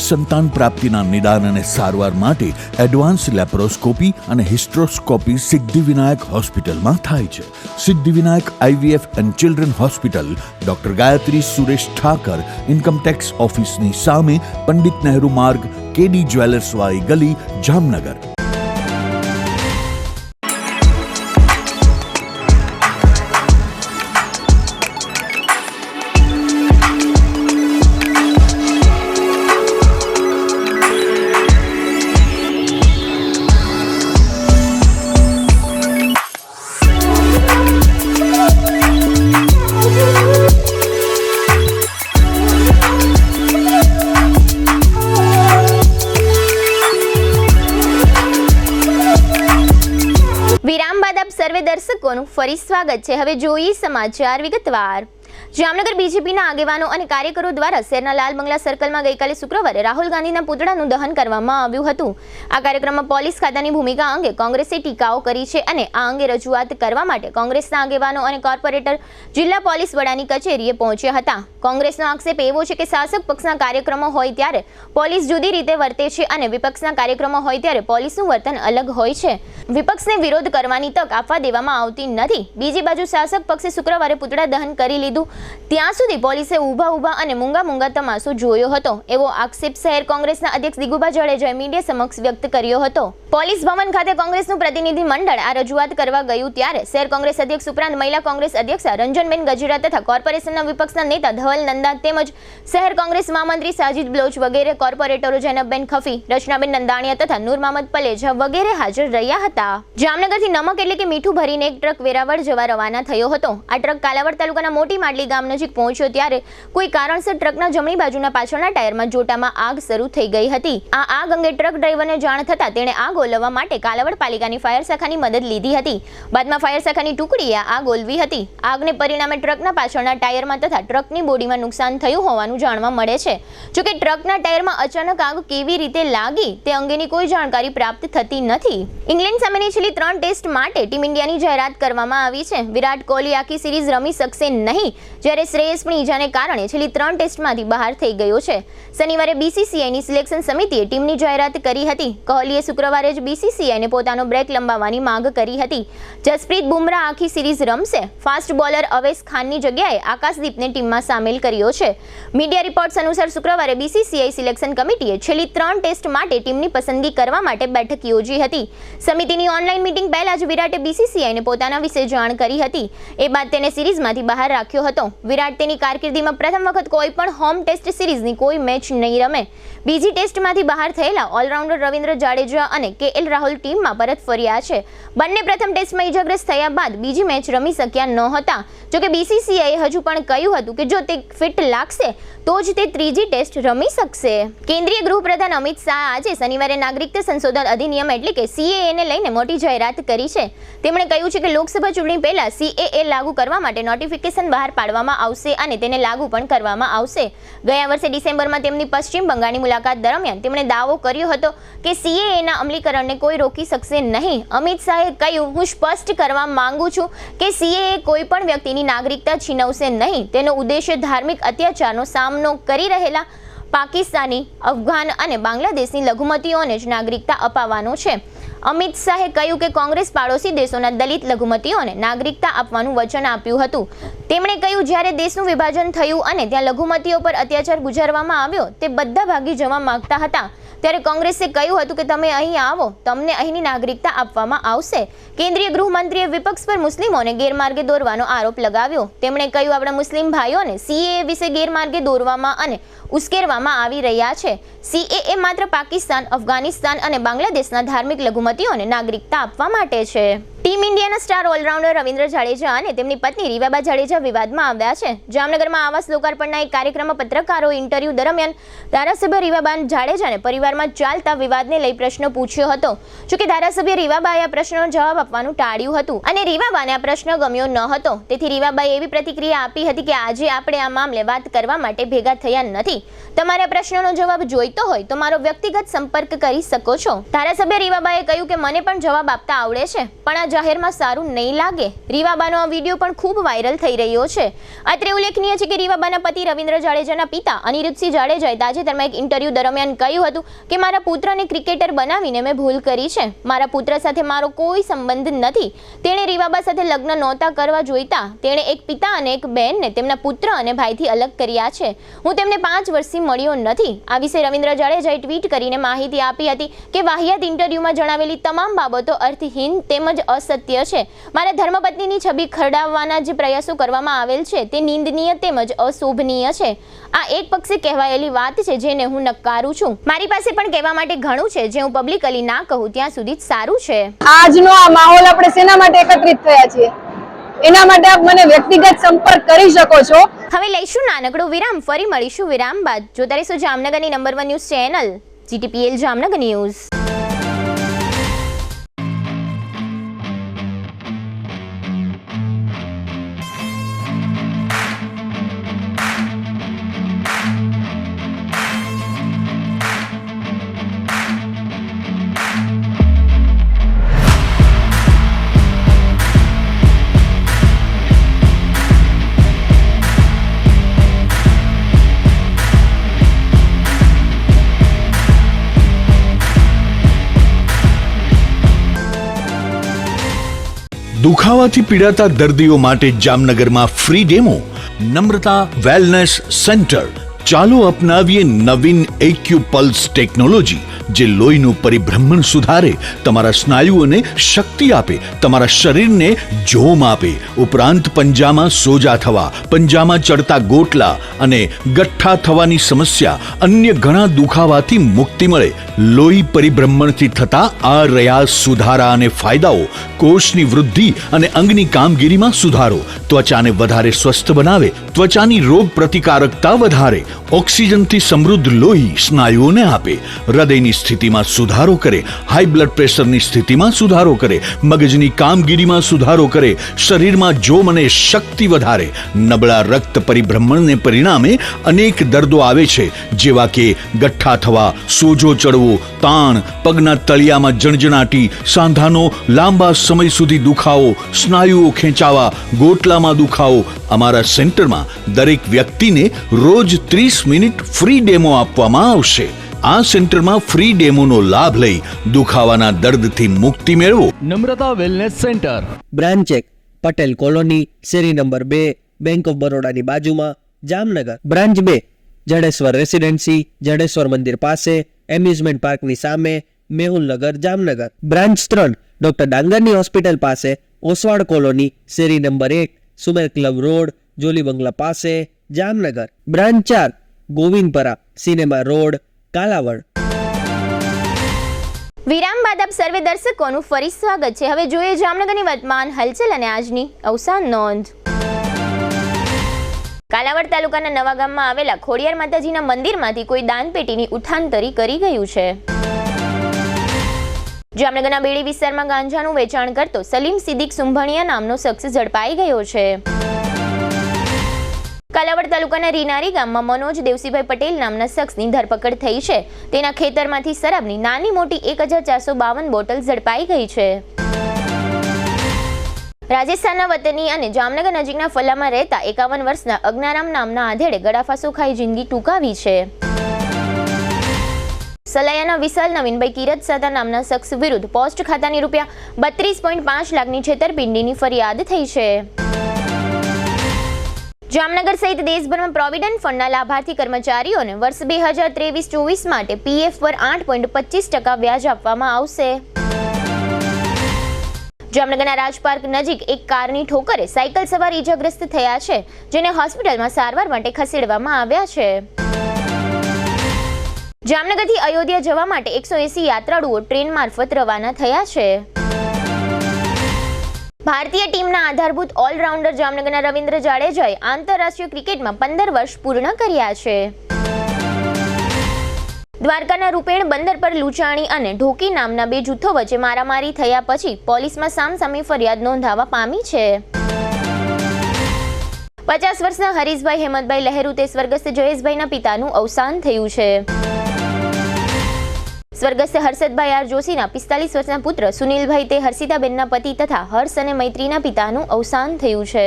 સંતાન પ્રાપ્તિના નિદાન અને સારવાર માટે એડવાન્સ લેપ્રોસ્કોપી અને હિસ્ટ્રોસ્કોપી સિદ્ધિવિનાયક હોસ્પિટલમાં થાય છે. Siddhivinayak IVF and children hospital doctor Gayatri Suresh Thakar, income tax ઓફિસની સામે, પંડિત નહેરુ માર્ગ, KD જ્વેલર્સ વાળી ગલી, જામનગર. વિરામ બાદ આપ સર્વે દર્શકોનું ફરી સ્વાગત છે. હવે જોઈએ સમાચાર વિગતવાર. જામનગર બીજેપીના આગેવાનો અને કાર્યકરો દ્વારા શહેરના લાલ બંગલા સર્કલમાં ગઈકાલે શુક્રવારે રાહુલ ગાંધીના પુતળાનું દહન કરવામાં આવ્યું હતું. આ કાર્યક્રમમાં પોલીસ ખાતાની ભૂમિકા અંગે કોંગ્રેસે ટીકાઓ કરી છે અને આ અંગે રજૂઆત કરવા માટે કોંગ્રેસના આગેવાનો અને કોર્પોરેટર જિલ્લા પોલીસ વડાની કચેરીએ પહોંચ્યા હતા. કોંગ્રેસનો આક્ષેપ એવો છે કે શાસક પક્ષના કાર્યક્રમો હોય ત્યારે પોલીસ જુદી રીતે વર્તે છે અને વિપક્ષના કાર્યક્રમો હોય ત્યારે પોલીસનું વર્તન અલગ હોય છે. વિપક્ષને વિરોધ કરવાની તક આપવા દેવામાં આવતી નથી. બીજી બાજુ શાસક પક્ષે શુક્રવારે પુતળા દહન કરી લીધું ત્યાં સુધી પોલીસે ઊભા અને મૂંગા તમાશો જોયો હતો એવો આક્ષેપ શહેર કોંગ્રેસના અધ્યક્ષ દિગુભા જાડેજાએ મીડિયા સમક્ષ વ્યક્ત કર્યો હતો. પોલીસ ભવન ખાતે કોંગ્રેસનું પ્રતિનિધિ મંડળ આ રજૂઆત કરવા ગયું ત્યારે શહેર કોંગ્રેસ અધ્યક્ષ ઉપરાંત મહિલા કોંગ્રેસ અધ્યક્ષ રંજનબેન ગજેરા તથા કોર્પોરેશનના વિપક્ષના નેતા ધવલ નંદા તેમજ શહેર કોંગ્રેસ મહામંત્રી સાજિદ બ્લોચ વગેરે કોર્પોરેટરો જૈનબબેન ખફી, રચનાબેન નંદાણીયા તથા નૂર મહમદ પલેજા વગેરે હાજર રહ્યા હતા. જામનગરથી નમક એટલે કે મીઠું ભરીને એક ટ્રક વેરાવળ જવા રવાના થયો હતો. આ ટ્રક કાલાવડ તાલુકાના મોટી માડલી ગામ નજીક પહોંચ્યો ત્યારે કોઈ કારણસર ટ્રકના જમણી બાજુના પાછળના ટાયરમાં જોટામાં આગ શરૂ થઈ ગઈ હતી. આ આગ અંગે ટ્રક ડ્રાઈવરને જાણ થતાં તેણે આગ ઓલવવા માટે કાલાવડ પાલિકાની ફાયર શાખાની મદદ લીધી હતી. બાદમાં ફાયર શાખાની ટુકડીએ આગ ઓલવી હતી. આગને પરિણામે ટ્રકના પાછળના ટાયરમાં તથા ટ્રકની બોડીમાં નુકસાન થયું હોવાનું જાણવા મળે છે. જોકે ટ્રકના ટાયરમાં અચાનક આગ કેવી રીતે લાગી તે અંગેની કોઈ જાણકારી પ્રાપ્ત થતી નથી. ઇંગ્લેન્ડ સામેની છેલ્લી 3 ટેસ્ટ માટે ટીમ ઇન્ડિયાની જાહેરાત કરવામાં આવી છે. વિરાટ કોહલી આખી સિરીઝ રમી શકશે નહીં, જ્યારે શ્રેયસ પણ ઈજાને કારણે છેલ્લી 3 ટેસ્ટમાંથી બહાર થઈ ગયો છે. શનિવારે બીસીસીઆઈની સિલેક્શન સમિતિએ ટીમની જાહેરાત કરી હતી. કોહલીએ શુક્રવારે જ બીસીસીઆઈને પોતાનો બ્રેક લંબાવવાની માંગ કરી હતી. જસપ્રીત બુમરાહ આખી સિરીઝ રમશે. ફાસ્ટ બોલર અવેશ ખાનની જગ્યાએ આકાશદીપને ટીમમાં સામેલ કર્યો છે. મીડિયા રિપોર્ટ્સ અનુસાર શુક્રવારે બીસીસીઆઈ સિલેક્શન કમિટીએ છેલ્લી 3 ટેસ્ટ માટે ટીમની પસંદગી કરવા માટે બેઠક યોજી હતી. સમિતિની ઓનલાઈન મીટિંગ પહેલા જ વિરાટે બીસીસીઆઈને પોતાના વિશે જાણ કરી હતી. એ બાદ તેને સિરીઝમાંથી બહાર રાખ્યો હતો. વિરાટ તેની કારકિર્દીમાં પ્રથમ વખત કોઈ પણ હોમ ટેસ્ટ સિરીઝની કોઈ મેચ નહીં રમે. બીજી ટેસ્ટમાંથી બહાર થયેલા ઓલરાઉન્ડર રવિન્દ્ર જાડેજા અને કેએલ રાહુલ ટીમમાં પરત ફર્યા છે. બંને પ્રથમ ટેસ્ટમાં ઈજાગ્રસ્ત થયા બાદ બીજી મેચ રમી શક્યા નહોતા. જોકે બીસીસીઆઈએ હજુ પણ કહ્યું હતું કે જો તે ફિટ લાગશે તો જ તે ત્રીજી ટેસ્ટ રમી શકશે. કેન્દ્રીય ગૃહપ્રધાન અમિત શાહ આજે શનિવારે નાગરિકતા સંશોધન અધિનિયમ એટલે કે સીએએ ને લઈને મોટી જાહેરાત કરી છે. તેમણે કહ્યું છે કે લોકસભા ચૂંટણી પહેલા સીએએ લાગુ કરવા માટે નોટિફિકેશન બહાર પાડવામાં આવશે અને તેને લાગુ પણ કરવામાં આવશે. ગયા વર્ષે ડિસેમ્બરમાં તેમની પશ્ચિમ બંગાળની મુલાકાત દરમિયાન તેમણે દાવો કર્યો હતો કે સીએએના અમલીકરણને કોઈ રોકી શકશે નહીં. અમિત શાહે કહ્યું, હું સ્પષ્ટ કરવા માંગુ છું કે સીએએ કોઈ પણ વ્યક્તિની નાગરિકતા છીનવશે નહીં. તેનો ઉદ્દેશ્ય ધાર્મિક અત્યાચારનો સામનો કરી રહેલા પાકિસ્તાની, અફઘાન અને બાંગ્લાદેશની લઘુમતીઓને જ નાગરિકતા અપાવવાનો છે. અમિત શાહે કહ્યું કે કોંગ્રેસ પાડોશી દેશોના દલિત લઘુમતીઓને નાગરિકતા આપવાનું વચન આપ્યું હતું. તેમણે કહ્યું, જ્યારે દેશનું વિભાજન થયું અને ત્યાં લઘુમતીઓ પર અત્યાચાર ગુજારવામાં આવ્યો તે બધા ભાગી જવા માંગતા હતા. ત્યારે કોંગ્રેસે કહ્યું હતું કે તમે અહીં આવો, તમને અહીંની નાગરિકતા આપવામાં આવશે. કેન્દ્રીય ગૃહમંત્રીએ વિપક્ષ પર મુસ્લિમોને ગેરમાર્ગે દોરવાનો આરોપ લગાવ્યો. તેમણે કહ્યું, આપણા મુસ્લિમ ભાઈઓને સીએએ વિશે ગેરમાર્ગે દોરવામાં અને ઉશ્કેરવામાં આવી રહ્યા છે. સીએએ માત્ર પાકિસ્તાન, અફઘાનિસ્તાન અને બાંગ્લાદેશના ધાર્મિક લઘુમતીઓને નાગરિકતા આપવા માટે છે. ટીમ ઇન્ડિયાના સ્ટાર ઓલરાઉન્ડર રવિન્દ્ર જાડેજા અને તેમની પત્ની રીવાબા જાડેજા વિવાદમાં આવ્યા છે. જામનગરમાં આવાસ લોકાર્પણના એક કાર્યક્રમમાં પત્રકારો ઇન્ટરવ્યૂ દરમિયાન ધારાસભ્ય રીવાબા જાડેજાને પરિવારમાં ચાલતા વિવાદને લઈ પ્રશ્ન પૂછ્યો હતો. જોકે ધારાસભ્ય રીવાબાએ આ પ્રશ્નનો જવાબ આપવાનું ટાળ્યું હતું અને રીવાબાને આ પ્રશ્ન ગમ્યો ન હતો. તેથી રીવાબાએ એવી પ્રતિક્રિયા આપી હતી કે આજે આપણે આ મામલે વાત કરવા માટે ભેગા થયા નથી. તમારે આ પ્રશ્નનો જવાબ જોઈતો હોય તો મારો વ્યક્તિગત સંપર્ક કરી શકો છો. ધારાસભ્ય રીવાબાએ કહ્યું કે મને પણ જવાબ આપતા આવડે છે, પણ આ જાહેરમાં સારું નહીં લાગે. રીવાબાનો આ વિડીયો પણ ખૂબ વાયરલ થઈ રહ્યો છે. અત્રે ઉલ્લેખનીય છે કે રીવાબાના પતિ રવિન્દ્ર જાડેજાના પિતા અનિરુદ્ધસિંહ જાડેજાએ તાજેતરમાં એક ઇન્ટરવ્યૂ દરમિયાન કહ્યું હતું કે મારા પુત્રને ક્રિકેટર બનાવીને મેં ભૂલ કરી છે. મારા પુત્ર સાથે મારો કોઈ સંબંધ નથી. તેણે રીવાબા સાથે લગ્ન નહોતા કરવા જોઈતા. તેણે એક પિતા અને એક બહેનને તેમના પુત્ર અને ભાઈથી અલગ કર્યા છે. હું તેમને 5 વર્ષથી મળ્યો નથી. આ વિશે રવિન્દ્ર જાડેજાએ ટ્વીટ કરીને માહિતી આપી હતી કે વાહિયાત ઇન્ટરવ્યૂમાં જણાવેલી તમામ બાબતો અર્થહીન તેમજ અસત્ય છે. મારા ધર્મપત્નીની છબી ખરડાવવાના જે પ્રયાસો કરવામાં આવેલ છે તે નિંદનીય તેમજ અશોભનીય છે. આ એક પક્ષે કહેવાયેલી વાત છે જેને હું નકારું છું. મારી પાસે પણ કહેવા માટે ઘણું છે જે હું પબ્લિકલી ના કહું ત્યાં સુધી જ સારું છે. આજનો આ માહોલ આપણે શેના માટે એકત્રિત થયા છીએ એના માટે આપ મને વ્યક્તિગત સંપર્ક કરી શકો છો. હવે લઈશું નાનકડો વિરામ, ફરી મળીશું વિરામ બાદ. જોતા રહીશું જામનગરની number 1 news channel GTPL Jamnagar news. દુખાવાથી પીડાતા દર્દીઓ માટે જામનગરમાં free demo. Namrata wellness centre. ચાલો અપનાવીએ નવીન એક્યુ પલ્સ ટેકનોલોજી, જે લોહીનું પરિભ્રમણ સુધારે, તમારા સ્નાયુઓને શક્તિ આપે, તમારા શરીરને જોમ આપે. ઉપરાંત પંજામાં સોજા થવા, પંજામાં ચડતા ગોટલા અને ગઠ્ઠા થવાની સમસ્યા, અન્ય ઘણા દુખાવાથી મુક્તિ મળે. લોહી પરિભ્રમણથી થતા આ રહ્યા સુધારા અને ફાયદાઓ. કોષની વૃદ્ધિ અને અંગની કામગીરીમાં સુધારો, ત્વચાને વધારે સ્વસ્થ બનાવે, ત્વચાની રોગ પ્રતિકારકતા વધારે, ઓક્સિજનથી સમૃદ્ધ લોહી સ્નાયુઓને આપે, હૃદયની સ્થિતિમાં સુધારો કરે, હાઈ બ્લડ પ્રેશરની સ્થિતિમાં સુધારો કરે, મગજની કામગીરીમાં સુધારો કરે, શરીરમાં જોમ અને શક્તિ વધારે. નબળા રક્ત પરિભ્રમણને પરિણામે અનેક દર્દો આવે છે, જેવા કે ગઠ્ઠા થવા, સોજો ચડવો, તાણ, પગના તળિયામાં જણજણાટી, સાંધાનો લાંબા સમય સુધી દુખાવો, સ્નાયુઓ ખેંચાવા, ગોટલામાં દુખાવો. અમારા સેન્ટરમાં દરેક વ્યક્તિને રોજ 30 મિનિટ ફ્રી ડેમો આપવામાં આવશે. આ સેન્ટરમાં ફ્રી ડેમોનો લાભ લઈ દુખાવાના દર્દથી મુક્તિ મેળવો. Namrata wellness centre, branch 1, Patel colony, શેરી નંબર 2, બેંક ઓફ બરોડાની બાજુમાં, જામનગર. બ્રાન્ચ 2, જડેશ્વર રેસિડેન્સી, જડેશ્વર મંદિર પાસે, એમ્યુઝમેન્ટ પાર્કની સામે, મેહુલનગર, જામનગર. બ્રાન્ચ 3, ડોક્ટર ડાંગરની હોસ્પિટલ પાસે, ઓસવાડ કોલોની, શેરી number 1, Sumer club road, Jolly Bungalow પાસે, Jamnagar. Branch 4, Govindpara, cinema road, Kalavad. વિરામ બાદ આપ સર્વે દર્શકોનું ફરી સ્વાગત છે. હવે જોઈએ જામનગરની વર્તમાન હલચલ અને આજની અવસાન નોંધ. કાલાવડ તાલુકાના નવા ગામમાં આવેલા ખોડિયાર માતાજીના મંદિરમાંથી કોઈ દાનપેટીની ઉઠાંતરી કરી ગયું છે. જામનગરના બેડી વિસ્તારમાં ગાંજાનું વેચાણ કરતો સલીમ સિદ્દીક સુંભણિયા નામનો શખ્સ ઝડપાઈ ગયો છે. કાલાવડ તાલુકાના રીનારી ગામમાં મનોજ દેવસીભાઈ પટેલ નામના શખ્સની ધરપકડ થઈ છે. તેના ખેતરમાંથી શરાબની નાની મોટી 1452 બોટલ ઝડપાઈ ગઈ છે. રાજસ્થાનના વતની અને જામનગર નજીકના ફલામાં રહેતા 51 વર્ષના અજ્ઞારામ નામના આધેડે ગળાફાંસો ખાઈ જિંદગી ટૂંકાવી છે. સલાયાના વિશાલ નવીનભાઈ કિરત સાદા નામના શખ્સ વિરુદ્ધ પોસ્ટ ખાતાની ₹32.5 લાખની છેતરપિંડીની ફરિયાદ થઈ છે. જામનગર સહિત દેશભરમાં પ્રોવિડન્ટ ફંડના લાભાર્થી કર્મચારીઓને વર્ષ 2023-24 માટે પીએફ પર 8.25% વ્યાજ આપવામાં આવશે. જામનગરના રાજપાર્ક નજીક એક કારની ઠોકરે સાયકલ સવાર ઈજાગ્રસ્ત થયા છે, જેને હોસ્પિટલમાં સારવાર માટે ખસેડવામાં આવ્યા છે. જામનગરથી અયોધ્યા જવા માટે 180 યાત્રાળુઓ ટ્રેન મારફત રવાના થયા છે. ભારતીય ટીમના આધારભૂત ઓલરાઉન્ડર જામનગરના રવિન્દ્ર જાડેજાએ આંતરરાષ્ટ્રીય ક્રિકેટમાં 15 વર્ષ પૂર્ણ કર્યા છે. દ્વારકાના રૂપેણ બંદર પર લૂંટાણી અને ઢોકી નામના 2 જૂથો વચ્ચે મારામારી થયા પછી પોલીસમાં સામસામે ફરિયાદ નોંધાવા પામી છે. 50 વર્ષના હરીશભાઈ હેમંતભાઈ લહેરુ તે સ્વર્ગસ્થ જયેશભાઈના પિતાનું અવસાન થયું છે. સ્વર્ગસ્થ હર્ષદભાઈ આર જોશીના 45 વર્ષના પુત્ર સુનિલભાઈ તે હર્ષિતાબેનના પતિ તથા હર્ષ અને મૈત્રીના પિતાનું અવસાન થયું છે.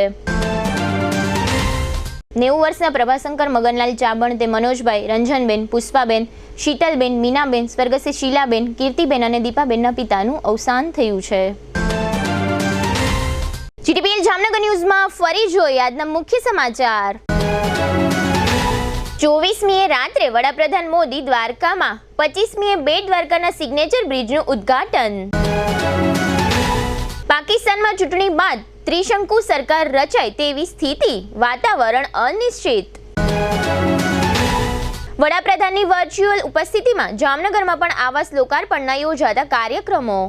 90 વર્ષના પ્રભાશંકર મગનલાલ ચાબણ તે મનોજભાઈ, રંજનબેન, પુષ્પાબેન, શીતલબેન, મીનાબેન, સ્વર્ગસ્થ શીલાબેન, કીર્તિબેન અને દીપાબેનના પિતાનું અવસાન થયું છે. જીટીપીએલ જામનગર ન્યૂઝમાં ફરી જોઈએ આજના મુખ્ય સમાચાર. 24મીએ રાત્રે વડાપ્રધાન મોદી દ્વારકામાં, 25મીએ બેટ દ્વારકાના સિગ્નેચર બ્રિજનું ઉદ્ઘાટન. પાકિસ્તાનમાં ચૂંટણી બાદ ત્રિશંકુ સરકાર રચાય તેવી સ્થિતિ, વાતાવરણ અનિશ્ચિત. વડાપ્રધાનની વર્ચ્યુઅલ ઉપસ્થિતિમાં જામનગરમાં પણ આવાસ લોકાર્પણના યોજાતા કાર્યક્રમો.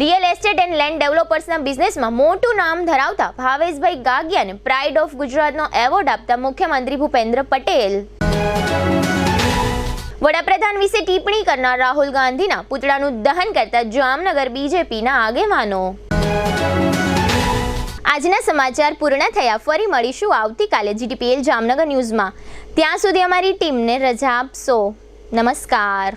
રિયલ એસ્ટેટ એન્ડ લેન્ડ ડેવલપર્સના બિઝનેસમાં મોટું નામ ધરાવતા ભાવેશભાઈ ગાગિયાને પ્રાઇડ ઓફ ગુજરાતનો એવોર્ડ આપતા મુખ્યમંત્રી ભૂપેન્દ્ર પટેલ. વડાપ્રધાન વિશે ટિપ્પણી કરનાર રાહુલ ગાંધીના પુતળાનું દહન કરતા જામનગર બીજેપીના આગેવાનો. આજના સમાચાર પૂર્ણ થયા. ફરી મળીશું આવતીકાલે જીટીપીએલ જામનગર ન્યૂઝમાં. ત્યાં સુધી અમારી ટીમને રજા આપશો. નમસ્કાર.